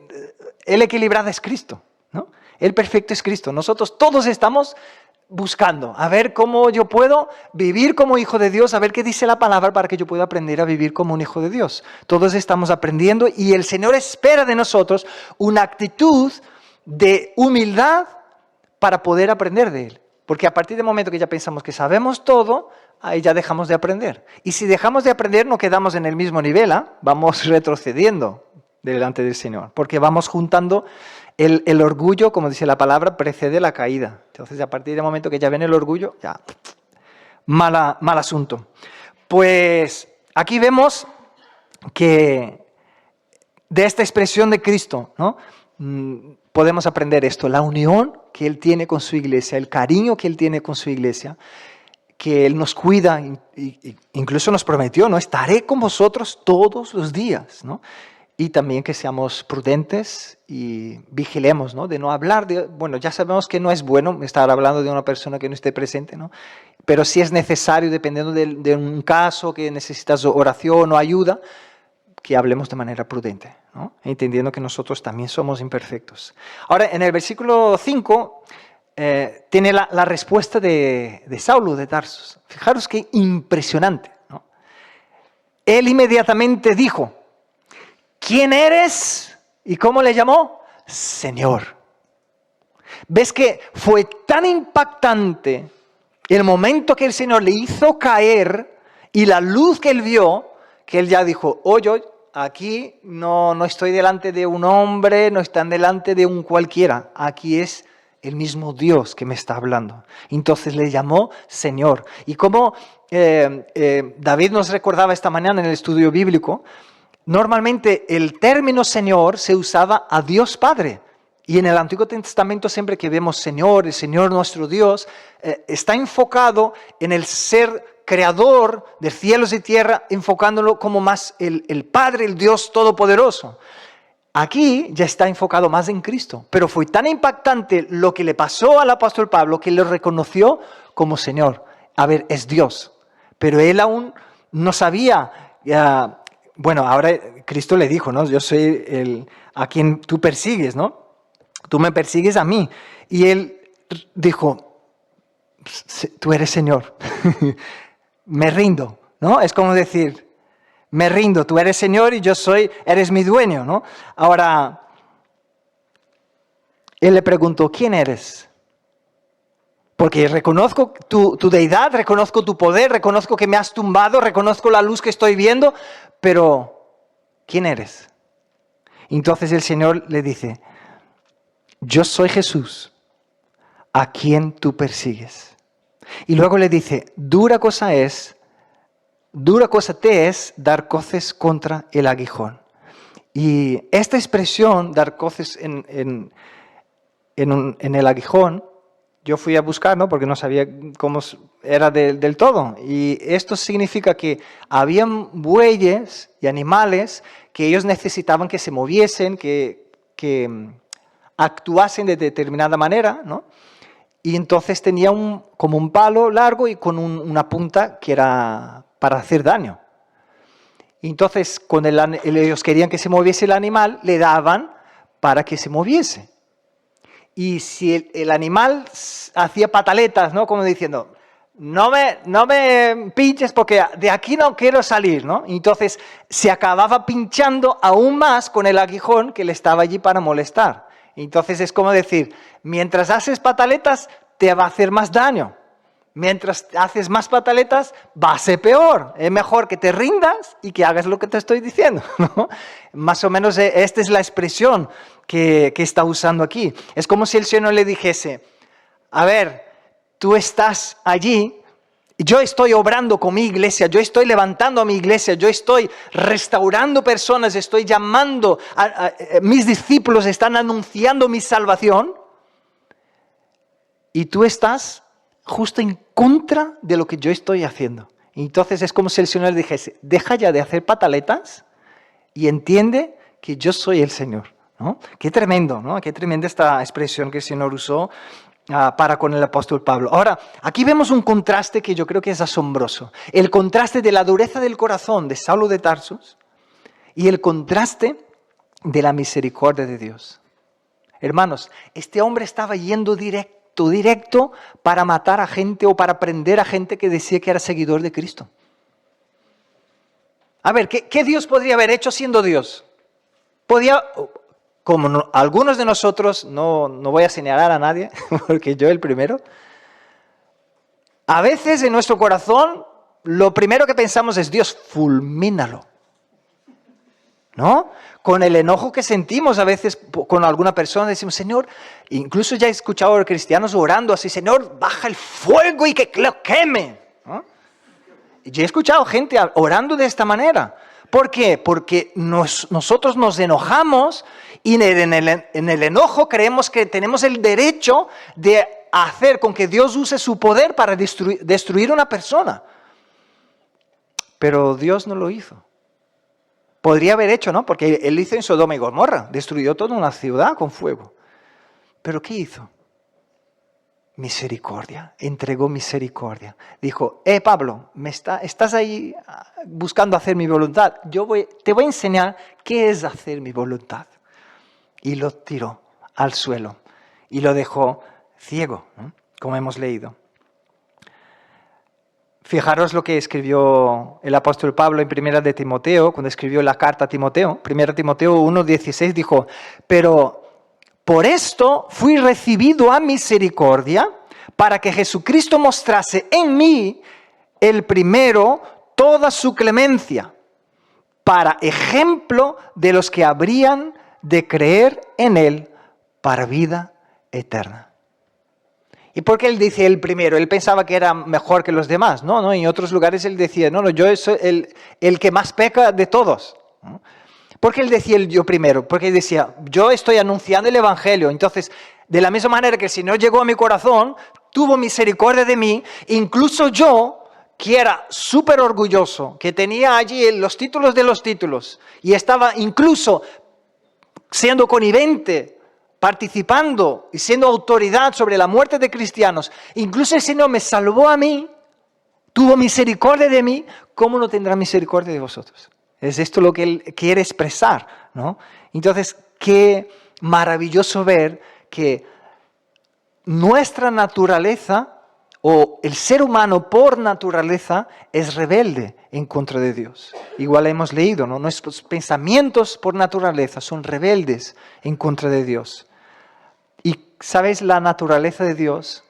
el equilibrado es Cristo, ¿no? El perfecto es Cristo. Nosotros todos estamos buscando, a ver cómo yo puedo vivir como hijo de Dios, a ver qué dice la palabra para que yo pueda aprender a vivir como un hijo de Dios. Todos estamos aprendiendo y el Señor espera de nosotros una actitud de humildad para poder aprender de Él. Porque a partir del momento que ya pensamos que sabemos todo, ahí ya dejamos de aprender. Y si dejamos de aprender, no quedamos en el mismo nivel, vamos retrocediendo delante del Señor, porque vamos juntando el orgullo, como dice la palabra, precede la caída. Entonces, a partir del momento que ya viene el orgullo, ya, mal asunto. Pues aquí vemos que de esta expresión de Cristo, ¿no?, podemos aprender esto, la unión que Él tiene con su iglesia, el cariño que Él tiene con su iglesia, que Él nos cuida, incluso nos prometió, ¿no?, estaré con vosotros todos los días, ¿no? Y también que seamos prudentes y vigilemos, ¿no?, de no hablar bueno, ya sabemos que no es bueno estar hablando de una persona que no esté presente, ¿no? Pero si es necesario, dependiendo de un caso que necesitas oración o ayuda, que hablemos de manera prudente, ¿no?, entendiendo que nosotros también somos imperfectos. Ahora, en el versículo 5, tiene la respuesta de Saulo de Tarso. Fijaros qué impresionante, ¿no? Él inmediatamente dijo, ¿quién eres? ¿Y cómo le llamó? Señor. ¿Ves que fue tan impactante el momento que el Señor le hizo caer y la luz que él vio, que él ya dijo, oye, aquí no estoy delante de un hombre, no están delante de un cualquiera, aquí es el mismo Dios que me está hablando. Entonces le llamó Señor. Y como David nos recordaba esta mañana en el estudio bíblico, normalmente el término Señor se usaba a Dios Padre. Y en el Antiguo Testamento siempre que vemos Señor, el Señor nuestro Dios, está enfocado en el ser creador de cielos y tierra, enfocándolo como más el Padre, el Dios Todopoderoso. Aquí ya está enfocado más en Cristo. Pero fue tan impactante lo que le pasó al apóstol Pablo que lo reconoció como Señor. A ver, es Dios. Pero él aún no sabía... Bueno, ahora Cristo le dijo, ¿no? Yo soy a quien tú persigues, ¿no? Tú me persigues a mí. Y él dijo, tú eres Señor. Me rindo, ¿no? Es como decir, me rindo, tú eres Señor y eres mi dueño, ¿no? Ahora, él le preguntó, ¿quién eres? Porque reconozco tu deidad, reconozco tu poder, reconozco que me has tumbado, reconozco la luz que estoy viendo, pero ¿quién eres? Entonces el Señor le dice, yo soy Jesús, a quien tú persigues. Y luego le dice, dura cosa te es dar coces contra el aguijón. Y esta expresión, dar coces en el aguijón, yo fui a buscar, ¿no? Porque no sabía cómo era del todo. Y esto significa que habían bueyes y animales que ellos necesitaban que se moviesen, que actuasen de determinada manera, ¿no? Y entonces tenía como un palo largo y con una punta que era para hacer daño. Y entonces, cuando ellos querían que se moviese el animal, le daban para que se moviese. Y si el animal hacía pataletas, ¿no? Como diciendo, no me pinches porque de aquí no quiero salir, ¿no? Y entonces se acababa pinchando aún más con el aguijón que le estaba allí para molestar. Y entonces es como decir, mientras haces pataletas, te va a hacer más daño. Mientras haces más pataletas, va a ser peor. Es mejor que te rindas y que hagas lo que te estoy diciendo, ¿no? Más o menos esta es la expresión que está usando aquí. Es como si el Señor le dijese, a ver, tú estás allí, yo estoy obrando con mi iglesia, yo estoy levantando a mi iglesia, yo estoy restaurando personas, estoy llamando, mis discípulos están anunciando mi salvación, y tú estás justo en contra de lo que yo estoy haciendo. Entonces es como si el Señor le dijese, deja ya de hacer pataletas y entiende que yo soy el Señor, ¿no? Qué tremendo, ¿no? Qué tremenda esta expresión que el Señor usó para con el apóstol Pablo. Ahora, aquí vemos un contraste que yo creo que es asombroso. El contraste de la dureza del corazón de Saulo de Tarsus y el contraste de la misericordia de Dios. Hermanos, este hombre estaba yendo directo para matar a gente o para prender a gente que decía que era seguidor de Cristo. A ver, ¿qué Dios podría haber hecho siendo Dios? Podía, como algunos de nosotros, no voy a señalar a nadie, porque yo el primero, a veces en nuestro corazón lo primero que pensamos es, Dios, fulmínalo. ¿No? Con el enojo que sentimos a veces con alguna persona, decimos, Señor, incluso ya he escuchado a los cristianos orando así, Señor, baja el fuego y que lo queme. ¿No? Y yo he escuchado gente orando de esta manera. ¿Por qué? Porque nosotros nos enojamos y en el enojo creemos que tenemos el derecho de hacer con que Dios use su poder para destruir una persona. Pero Dios no lo hizo. Podría haber hecho, ¿no? Porque él hizo en Sodoma y Gomorra, destruyó toda una ciudad con fuego. ¿Pero qué hizo? Misericordia, entregó misericordia. Dijo, Pablo, estás ahí buscando hacer mi voluntad. Te voy a enseñar qué es hacer mi voluntad. Y lo tiró al suelo y lo dejó ciego, ¿no? Como hemos leído. Fijaros lo que escribió el apóstol Pablo en 1 de Timoteo, cuando escribió la carta a Timoteo. 1 Timoteo 1:16 dijo, pero por esto fui recibido a misericordia, para que Jesucristo mostrase en mí el primero toda su clemencia, para ejemplo de los que habrían de creer en él para vida eterna. ¿Y por qué él dice el primero? Él pensaba que era mejor que los demás, ¿no? En otros lugares él decía, no, yo soy el que más peca de todos. ¿No? ¿Por qué él decía el yo primero? Porque él decía, yo estoy anunciando el Evangelio. Entonces, de la misma manera que el Señor llegó a mi corazón, tuvo misericordia de mí, incluso yo, que era súper orgulloso, que tenía allí los títulos de los títulos, y estaba incluso siendo connivente, participando y siendo autoridad sobre la muerte de cristianos, incluso el Señor me salvó a mí, tuvo misericordia de mí, ¿cómo no tendrá misericordia de vosotros? Es esto lo que Él quiere expresar, ¿no? Entonces, qué maravilloso ver que nuestra naturaleza, o el ser humano por naturaleza, es rebelde en contra de Dios. Igual hemos leído, ¿no? Nuestros pensamientos por naturaleza son rebeldes en contra de Dios. Y, ¿sabéis? La naturaleza de Dios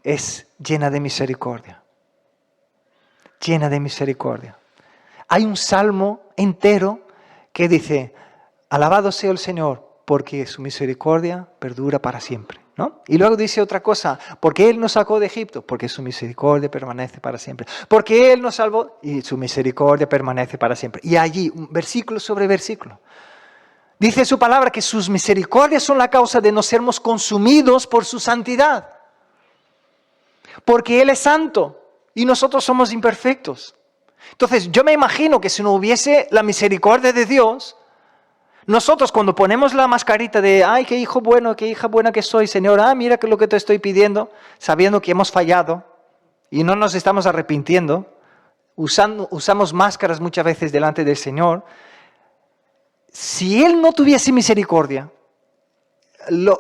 es llena de misericordia. Llena de misericordia. Hay un salmo entero que dice, alabado sea el Señor, porque su misericordia perdura para siempre. ¿no? Y luego dice otra cosa, porque Él nos sacó de Egipto, porque su misericordia permanece para siempre. Porque Él nos salvó y su misericordia permanece para siempre. Y allí, versículo sobre versículo, dice su palabra que sus misericordias son la causa de no sermos consumidos por su santidad. Porque Él es santo y nosotros somos imperfectos. Entonces, yo me imagino que si no hubiese la misericordia de Dios, nosotros cuando ponemos la mascarita de, ay, qué hijo bueno, qué hija buena que soy, Señor, mira que lo que te estoy pidiendo, sabiendo que hemos fallado y no nos estamos arrepintiendo, usamos máscaras muchas veces delante del Señor. Si Él no tuviese misericordia,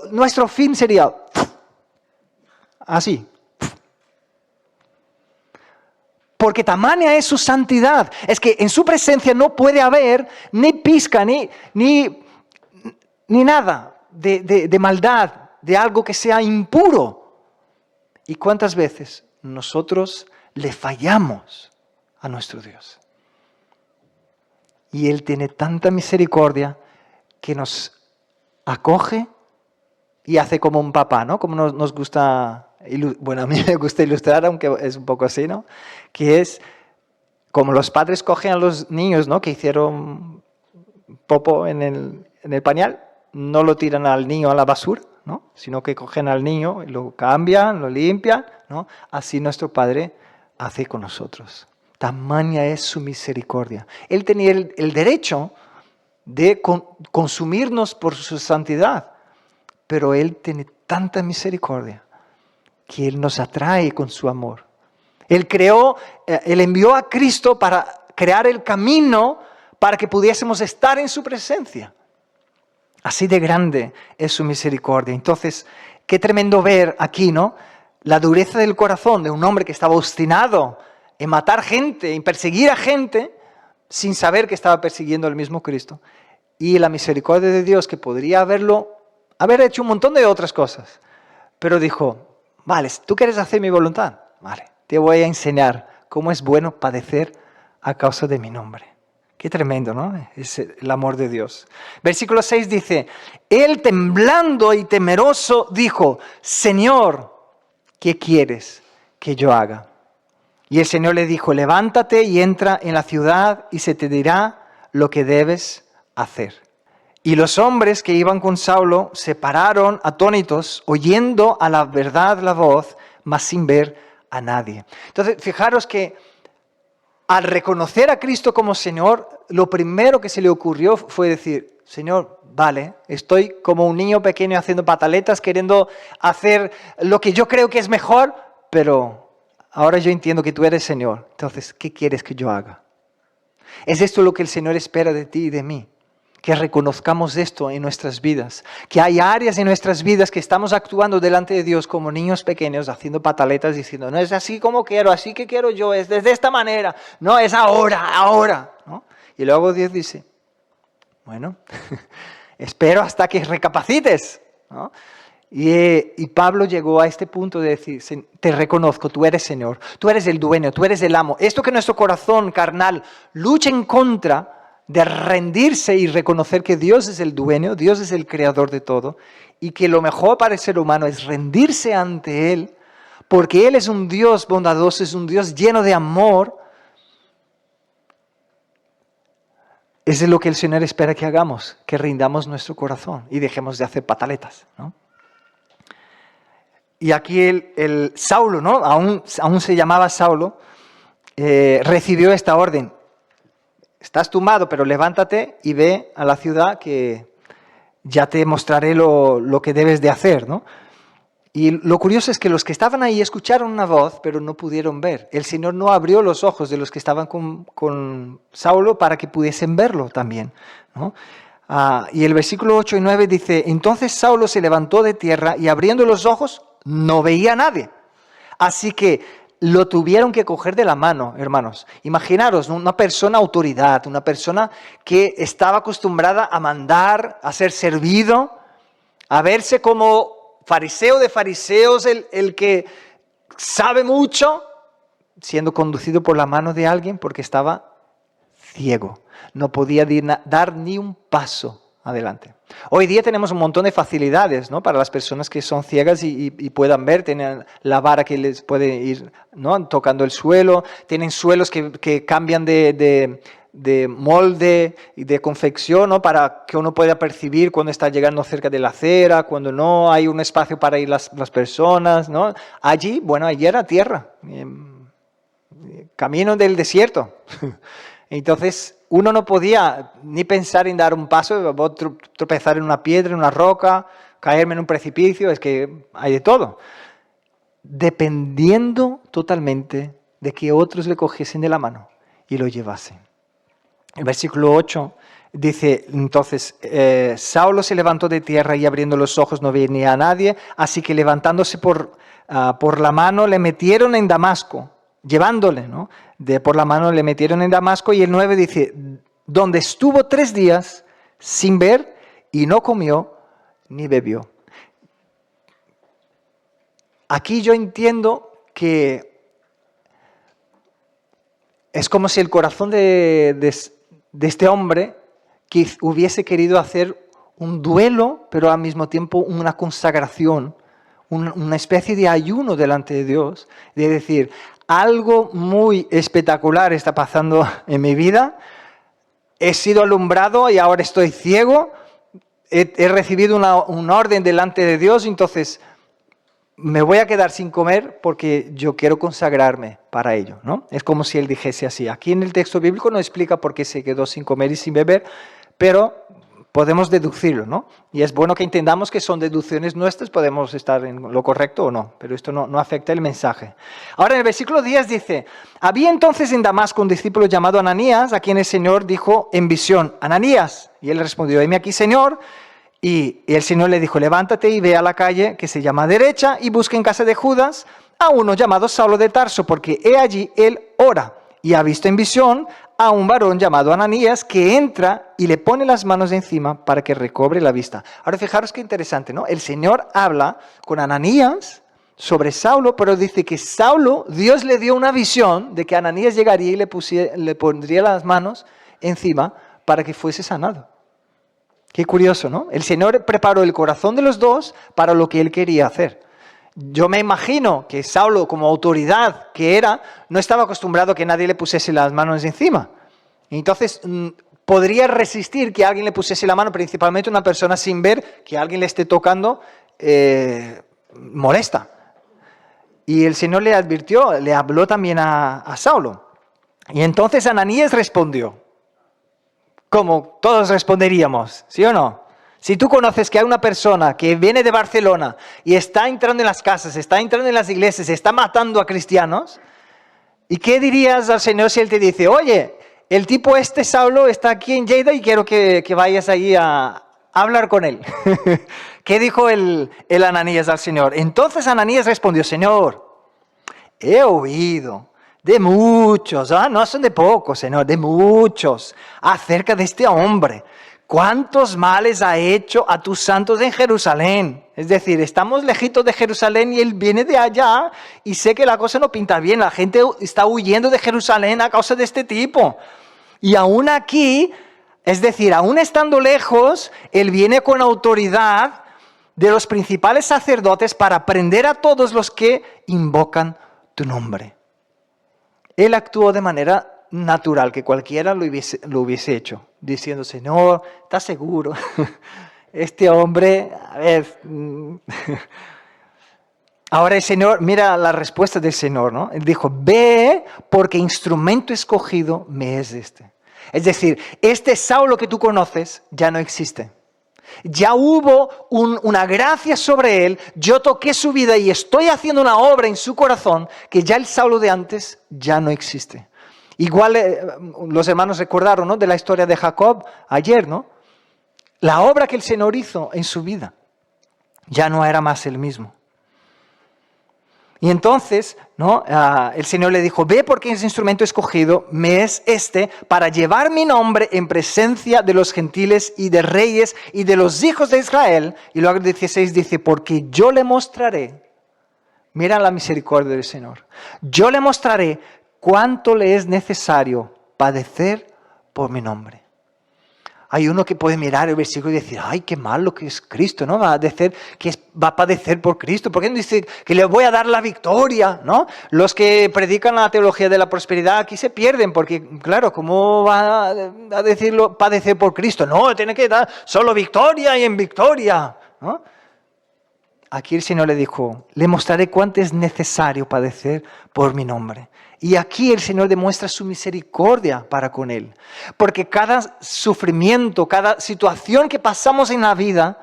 nuestro fin sería así. Porque tamaña es su santidad. Es que en su presencia no puede haber ni pizca, ni nada de maldad, de algo que sea impuro. ¿Y cuántas veces nosotros le fallamos a nuestro Dios? Y Él tiene tanta misericordia que nos acoge y hace como un papá, ¿no? Como nos gusta... Bueno, a mí me gusta ilustrar, aunque es un poco así, ¿no? Que es como los padres cogen a los niños, ¿no? Que hicieron popo en el pañal, no lo tiran al niño a la basura, ¿no? Sino que cogen al niño, lo cambian, lo limpian, ¿no? Así nuestro Padre hace con nosotros. Tamaña es su misericordia. Él tenía el derecho de consumirnos por su santidad, pero Él tiene tanta misericordia que Él nos atrae con su amor. Él envió a Cristo para crear el camino para que pudiésemos estar en su presencia. Así de grande es su misericordia. Entonces, qué tremendo ver aquí, ¿no? La dureza del corazón de un hombre que estaba obstinado en matar gente, en perseguir a gente, sin saber que estaba persiguiendo al mismo Cristo. Y la misericordia de Dios, que podría haber hecho un montón de otras cosas. Pero dijo, vale, tú quieres hacer mi voluntad, vale, te voy a enseñar cómo es bueno padecer a causa de mi nombre. Qué tremendo, ¿no? Es el amor de Dios. Versículo 6 dice, Él temblando y temeroso dijo, Señor, ¿qué quieres que yo haga? Y el Señor le dijo, levántate y entra en la ciudad y se te dirá lo que debes hacer. Y los hombres que iban con Saulo se pararon atónitos, oyendo a la verdad la voz, mas sin ver a nadie. Entonces, fijaros que al reconocer a Cristo como Señor, lo primero que se le ocurrió fue decir, Señor, vale, estoy como un niño pequeño haciendo pataletas, queriendo hacer lo que yo creo que es mejor, pero ahora yo entiendo que tú eres Señor. Entonces, ¿qué quieres que yo haga? ¿Es esto lo que el Señor espera de ti y de mí? Que reconozcamos esto en nuestras vidas, que hay áreas en nuestras vidas que estamos actuando delante de Dios como niños pequeños, haciendo pataletas, diciendo, no es así como quiero, así que quiero yo, es desde esta manera, no, es ahora, ¿no? Y luego Dios dice, bueno, espero hasta que recapacites, ¿no? Y Pablo llegó a este punto de decir, te reconozco, tú eres Señor, tú eres el dueño, tú eres el amo. Esto que nuestro corazón carnal lucha en contra de rendirse y reconocer que Dios es el dueño, Dios es el creador de todo, y que lo mejor para el ser humano es rendirse ante Él, porque Él es un Dios bondadoso, es un Dios lleno de amor. Eso es lo que el Señor espera que hagamos, que rindamos nuestro corazón y dejemos de hacer pataletas, ¿no? Y aquí el Saulo, ¿no? Aún se llamaba Saulo, recibió esta orden. Estás tumbado, pero levántate y ve a la ciudad que ya te mostraré lo que debes de hacer, ¿no? Y lo curioso es que los que estaban ahí escucharon una voz, pero no pudieron ver. El Señor no abrió los ojos de los que estaban con Saulo para que pudiesen verlo también, ¿no? Y el versículo 8 y 9 dice, entonces Saulo se levantó de tierra y abriendo los ojos no veía a nadie. Así que lo tuvieron que coger de la mano, hermanos. Imaginaros, una persona autoridad, una persona que estaba acostumbrada a mandar, a ser servido, a verse como fariseo de fariseos, el que sabe mucho, siendo conducido por la mano de alguien porque estaba ciego. No podía dar ni un paso adelante. Hoy día tenemos un montón de facilidades, ¿no? Para las personas que son ciegas y puedan ver, tienen la vara que les puede ir, ¿no? Tocando el suelo, tienen suelos que cambian de molde y de confección, ¿no? Para que uno pueda percibir cuando está llegando cerca de la acera, cuando no hay un espacio para ir las personas, ¿no? Allí, bueno, allí era tierra, camino del desierto. Entonces, uno no podía ni pensar en dar un paso, tropezar en una piedra, en una roca, caerme en un precipicio, es que hay de todo. Dependiendo totalmente de que otros le cogiesen de la mano y lo llevasen. El versículo 8 dice, entonces, Saulo se levantó de tierra y abriendo los ojos no veía a nadie, así que levantándose por la mano le metieron en Damasco, llevándole, ¿no? Por la mano le metieron en Damasco, y el 9 dice, donde estuvo 3 días sin ver y no comió ni bebió. Aquí yo entiendo que es como si el corazón de este hombre que hubiese querido hacer un duelo, pero al mismo tiempo una consagración, una especie de ayuno delante de Dios, de decir, algo muy espectacular está pasando en mi vida, he sido alumbrado y ahora estoy ciego, he recibido una orden delante de Dios, entonces me voy a quedar sin comer porque yo quiero consagrarme para ello, ¿no? Es como si él dijese así. Aquí en el texto bíblico no explica por qué se quedó sin comer y sin beber, pero podemos deducirlo, ¿no? Y es bueno que entendamos que son deducciones nuestras, podemos estar en lo correcto o no, pero esto no afecta el mensaje. Ahora en el versículo 10 dice, había entonces en Damasco un discípulo llamado Ananías, a quien el Señor dijo en visión, Ananías, y él respondió, heme aquí, Señor. Y el Señor le dijo, levántate y ve a la calle que se llama Derecha y busca en casa de Judas a uno llamado Saulo de Tarso, porque he allí él ora y ha visto en visión a un varón llamado Ananías que entra y le pone las manos encima para que recobre la vista. Ahora fijaros qué interesante, ¿no? El Señor habla con Ananías sobre Saulo, pero dice que Saulo, Dios le dio una visión de que Ananías llegaría y le pondría las manos encima para que fuese sanado. Qué curioso, ¿no? El Señor preparó el corazón de los dos para lo que Él quería hacer. Yo me imagino que Saulo, como autoridad que era, no estaba acostumbrado a que nadie le pusiese las manos encima. Entonces, podría resistir que alguien le pusiese la mano, principalmente una persona sin ver, que alguien le esté tocando, molesta. Y el Señor le advirtió, le habló también a Saulo. Y entonces Ananías respondió. Como todos responderíamos, ¿sí o no? Si tú conoces que hay una persona que viene de Barcelona y está entrando en las casas, está entrando en las iglesias, está matando a cristianos, ¿y qué dirías al Señor si Él te dice, oye, el tipo Saulo está aquí en Lleida y quiero que vayas ahí a hablar con él? ¿Qué dijo el Ananías al Señor? Entonces Ananías respondió, Señor, he oído de muchos, no son de pocos, Señor, de muchos, acerca de este hombre. ¿Cuántos males ha hecho a tus santos en Jerusalén? Es decir, estamos lejitos de Jerusalén y él viene de allá y sé que la cosa no pinta bien. La gente está huyendo de Jerusalén a causa de este tipo. Y aún aquí, es decir, aún estando lejos, él viene con autoridad de los principales sacerdotes para prender a todos los que invocan tu nombre. Él actuó de manera natural, que cualquiera lo hubiese hecho, diciendo, Señor, ¿estás seguro? Este hombre, a ver. Ahora el Señor, mira la respuesta del Señor, ¿no? Él dijo, ve porque instrumento escogido me es este. Es decir, este Saulo que tú conoces ya no existe. Ya hubo una gracia sobre él, yo toqué su vida y estoy haciendo una obra en su corazón que ya el Saulo de antes ya no existe. Igual los hermanos recordaron, ¿no?, de la historia de Jacob ayer, ¿no? La obra que el Señor hizo en su vida ya no era más el mismo. Y entonces, ¿no?, el Señor le dijo, ve porque ese instrumento escogido me es este para llevar mi nombre en presencia de los gentiles y de reyes y de los hijos de Israel. Y luego el 16 dice, porque yo le mostraré, mira la misericordia del Señor, yo le mostraré cuánto le es necesario padecer por mi nombre. Hay uno que puede mirar el versículo y decir, ay, qué malo que es Cristo, ¿no? Va a padecer por Cristo. ¿Por qué no dice que le voy a dar la victoria, ¿no? Los que predican la teología de la prosperidad aquí se pierden, porque, claro, ¿cómo va a decirlo padecer por Cristo? No, tiene que dar solo victoria y en victoria, ¿no? Aquí el Señor le dijo, le mostraré cuánto es necesario padecer por mi nombre. Y aquí el Señor demuestra su misericordia para con él. Porque cada sufrimiento, cada situación que pasamos en la vida,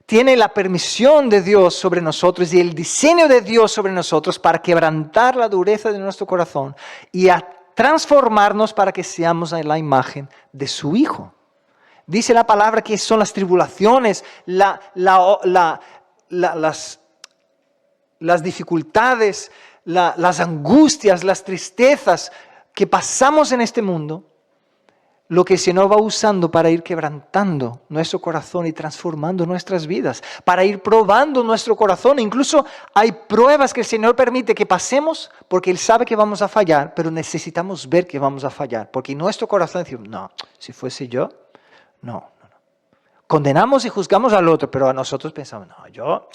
tiene la permisión de Dios sobre nosotros y el diseño de Dios sobre nosotros para quebrantar la dureza de nuestro corazón y a transformarnos para que seamos a la imagen de su Hijo. Dice la palabra que son las tribulaciones, las dificultades, las angustias, las tristezas que pasamos en este mundo, lo que el Señor va usando para ir quebrantando nuestro corazón y transformando nuestras vidas, para ir probando nuestro corazón. Incluso hay pruebas que el Señor permite que pasemos porque Él sabe que vamos a fallar, pero necesitamos ver que vamos a fallar, porque nuestro corazón dice, no, si fuese yo, no. Condenamos y juzgamos al otro, pero a nosotros pensamos, no, yo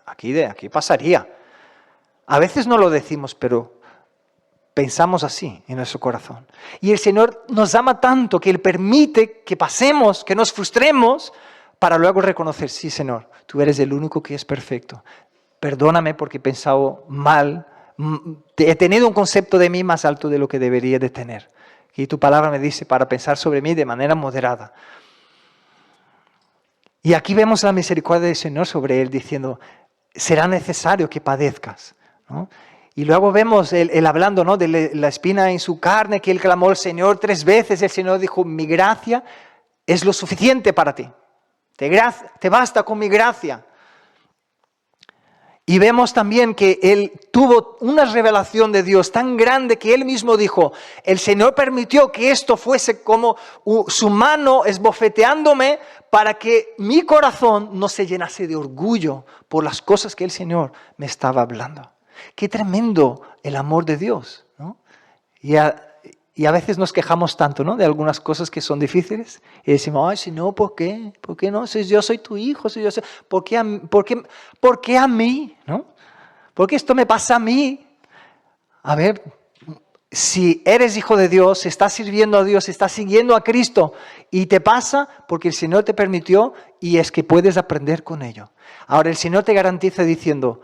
aquí pasaría. A veces no lo decimos, pero pensamos así en nuestro corazón. Y el Señor nos ama tanto que Él permite que pasemos, que nos frustremos, para luego reconocer, sí, Señor, tú eres el único que es perfecto. Perdóname porque he pensado mal, he tenido un concepto de mí más alto de lo que debería de tener. Y tu palabra me dice para pensar sobre mí de manera moderada. Y aquí vemos la misericordia del Señor sobre Él diciendo, será necesario que padezcas, ¿no? Y luego vemos él hablando, ¿no?, de la espina en su carne, que Él clamó al Señor 3 veces. El Señor dijo, mi gracia es lo suficiente para ti. Te basta con mi gracia. Y vemos también que Él tuvo una revelación de Dios tan grande que Él mismo dijo, el Señor permitió que esto fuese como su mano esbofeteándome para que mi corazón no se llenase de orgullo por las cosas que el Señor me estaba hablando. Qué tremendo el amor de Dios, ¿no? Y a veces nos quejamos tanto, ¿no?, de algunas cosas que son difíciles y decimos, ay, si no, ¿por qué? ¿Por qué no? Si yo soy tu hijo, ¿por qué a mí? ¿No? ¿Por qué esto me pasa a mí? A ver, si eres hijo de Dios, si estás sirviendo a Dios, si estás siguiendo a Cristo y te pasa porque el Señor te permitió y es que puedes aprender con ello. Ahora el Señor te garantiza diciendo,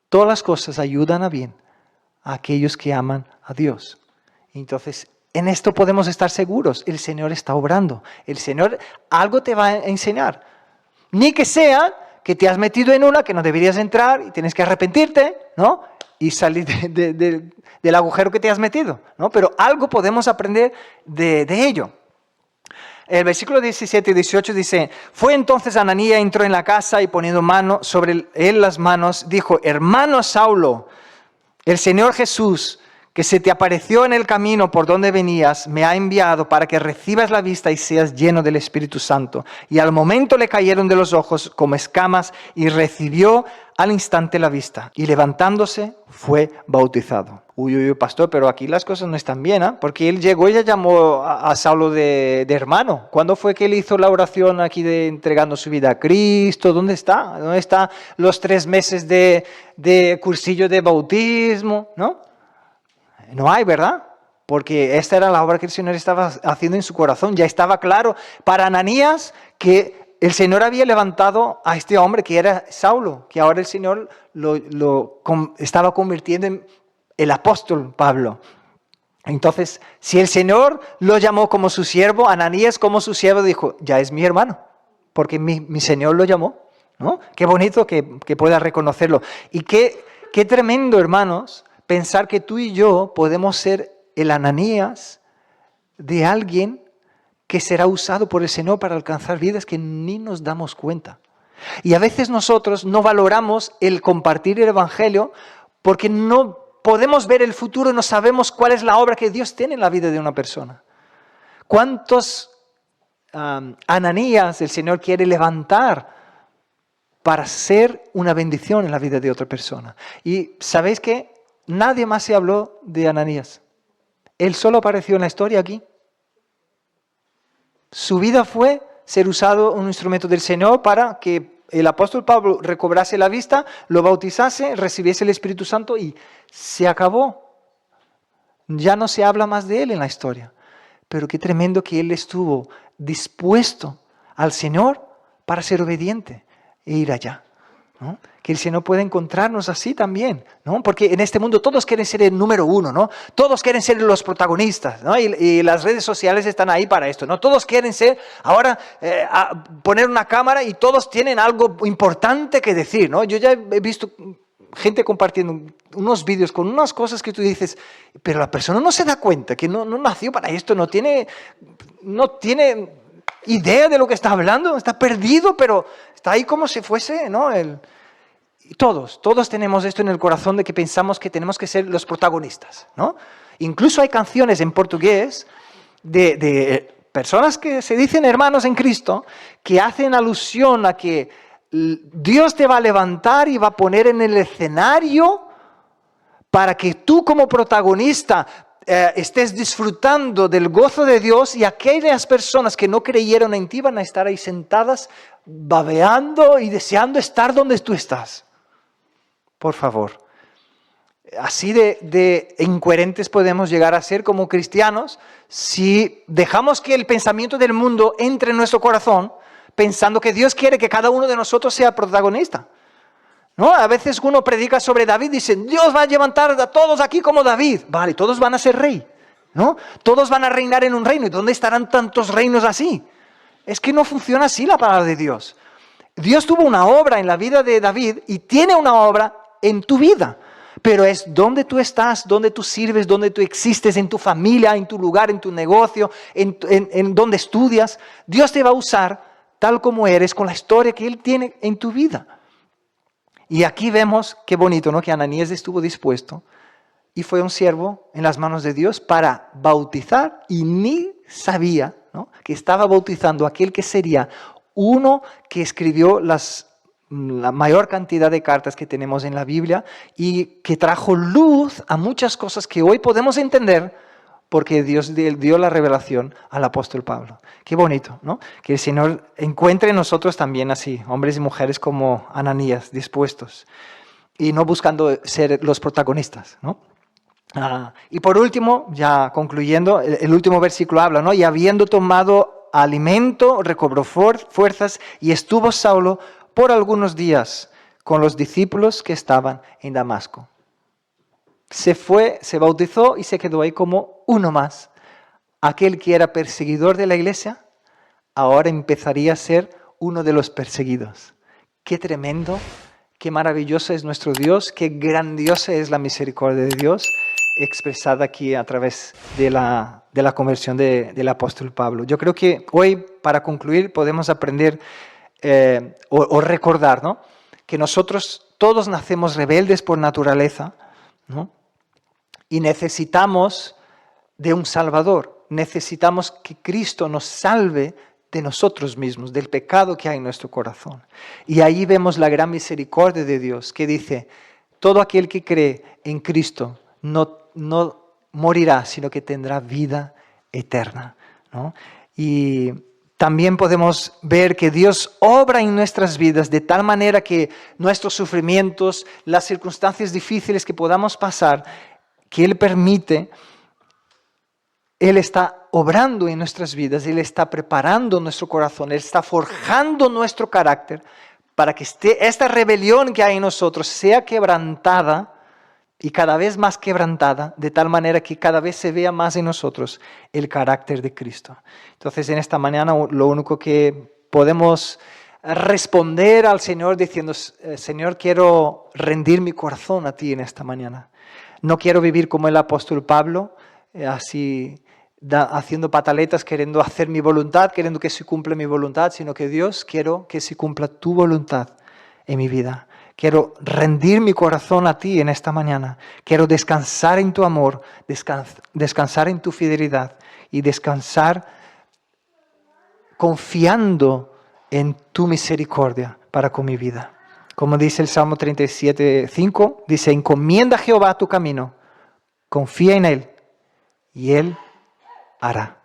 todas las cosas ayudan a bien a aquellos que aman a Dios. Entonces, en esto podemos estar seguros, el Señor está obrando. El Señor algo te va a enseñar. Ni que sea que te has metido en una que no deberías entrar y tienes que arrepentirte, ¿no?, y salir del agujero que te has metido, ¿no? Pero algo podemos aprender de ello. El versículo 17 y 18 dice, fue entonces Ananías, entró en la casa y poniendo mano sobre él las manos, dijo, hermano Saulo, el Señor Jesús, que se te apareció en el camino por donde venías, me ha enviado para que recibas la vista y seas lleno del Espíritu Santo. Y al momento le cayeron de los ojos como escamas y recibió al instante la vista. Y levantándose fue bautizado. Uy, pastor, pero aquí las cosas no están bien, ¿eh? Porque él llegó y ya llamó a Saulo de hermano. ¿Cuándo fue que él hizo la oración aquí de entregando su vida a Cristo? ¿Dónde está? ¿Dónde están los 3 meses de cursillo de bautismo? ¿No? No hay, ¿verdad? Porque esta era la obra que el Señor estaba haciendo en su corazón. Ya estaba claro para Ananías que el Señor había levantado a este hombre que era Saulo, que ahora el Señor lo estaba convirtiendo en el apóstol Pablo. Entonces, si el Señor lo llamó como su siervo, Ananías como su siervo dijo, ya es mi hermano, porque mi Señor lo llamó, ¿no? Qué bonito que pueda reconocerlo. Y qué tremendo, hermanos, pensar que tú y yo podemos ser el Ananías de alguien que será usado por el Señor para alcanzar vidas que ni nos damos cuenta. Y a veces nosotros no valoramos el compartir el Evangelio porque no podemos ver el futuro y no sabemos cuál es la obra que Dios tiene en la vida de una persona. ¿Cuántos Ananías el Señor quiere levantar para ser una bendición en la vida de otra persona? Y ¿sabéis qué? Nadie más se habló de Ananías. Él solo apareció en la historia aquí. Su vida fue ser usado un instrumento del Señor para que el apóstol Pablo recobrase la vista, lo bautizase, recibiese el Espíritu Santo y se acabó. Ya no se habla más de él en la historia. Pero qué tremendo que él estuvo dispuesto al Señor para ser obediente e ir allá, ¿no? Que el Señor puede encontrarnos así también, ¿no? Porque en este mundo todos quieren ser el número uno, ¿no? Todos quieren ser los protagonistas, ¿no? Y las redes sociales están ahí para esto, ¿no? Todos quieren ser, ahora, poner una cámara y todos tienen algo importante que decir, ¿no? Yo ya he visto gente compartiendo unos vídeos con unas cosas que tú dices, pero la persona no se da cuenta, que no nació para esto, no tiene idea de lo que está hablando, está perdido, pero está ahí como si fuese, ¿no? Todos tenemos esto en el corazón de que pensamos que tenemos que ser los protagonistas, ¿no? Incluso hay canciones en portugués de personas que se dicen hermanos en Cristo, que hacen alusión a que Dios te va a levantar y va a poner en el escenario para que tú como protagonista estés disfrutando del gozo de Dios, y aquellas personas que no creyeron en ti van a estar ahí sentadas babeando y deseando estar donde tú estás. Por favor. Así de incoherentes podemos llegar a ser como cristianos si dejamos que el pensamiento del mundo entre en nuestro corazón pensando que Dios quiere que cada uno de nosotros sea protagonista, ¿no? A veces uno predica sobre David y dice, Dios va a levantar a todos aquí como David. Vale, todos van a ser rey, ¿no? Todos van a reinar en un reino. ¿Y dónde estarán tantos reinos así? Es que no funciona así la palabra de Dios. Dios tuvo una obra en la vida de David y tiene una obra en tu vida. Pero es donde tú estás, donde tú sirves, donde tú existes, en tu familia, en tu lugar, en tu negocio, en donde estudias. Dios te va a usar tal como eres, con la historia que Él tiene en tu vida. Y aquí vemos, qué bonito, ¿no? Que Ananías estuvo dispuesto y fue un siervo en las manos de Dios para bautizar, y ni sabía, ¿no?, que estaba bautizando a aquel que sería uno que escribió la mayor cantidad de cartas que tenemos en la Biblia y que trajo luz a muchas cosas que hoy podemos entender porque Dios dio la revelación al apóstol Pablo. Qué bonito, ¿no? Que el Señor encuentre en nosotros también así, hombres y mujeres como Ananías, dispuestos y no buscando ser los protagonistas, ¿no? Y por último, ya concluyendo, el último versículo habla, ¿no? Y habiendo tomado alimento, recobró fuerzas y estuvo Saulo por algunos días con los discípulos que estaban en Damasco. Se fue, se bautizó y se quedó ahí como uno más. Aquel que era perseguidor de la iglesia, ahora empezaría a ser uno de los perseguidos. Qué tremendo, qué maravilloso es nuestro Dios, qué grandiosa es la misericordia de Dios, expresada aquí a través de la conversión del apóstol Pablo. Yo creo que hoy, para concluir, podemos aprender o recordar, ¿no?, que nosotros todos nacemos rebeldes por naturaleza, ¿no?, y necesitamos de un Salvador. Necesitamos que Cristo nos salve de nosotros mismos, del pecado que hay en nuestro corazón. Y ahí vemos la gran misericordia de Dios, que dice, todo aquel que cree en Cristo no morirá, sino que tendrá vida eterna, ¿no? Y también podemos ver que Dios obra en nuestras vidas de tal manera que nuestros sufrimientos, las circunstancias difíciles que podamos pasar, que Él permite, Él está obrando en nuestras vidas, Él está preparando nuestro corazón, Él está forjando nuestro carácter para que esta rebelión que hay en nosotros sea quebrantada y cada vez más quebrantada, de tal manera que cada vez se vea más en nosotros el carácter de Cristo. Entonces, en esta mañana lo único que podemos responder al Señor diciendo, Señor, quiero rendir mi corazón a ti en esta mañana. No quiero vivir como el apóstol Pablo, así haciendo pataletas, queriendo hacer mi voluntad, queriendo que se cumpla mi voluntad, sino que Dios, quiero que se cumpla tu voluntad en mi vida. Quiero rendir mi corazón a ti en esta mañana. Quiero descansar en tu amor, descansar en tu fidelidad y descansar confiando en tu misericordia para con mi vida. Como dice el Salmo 37:5, dice, encomienda a Jehová tu camino, confía en Él y Él hará.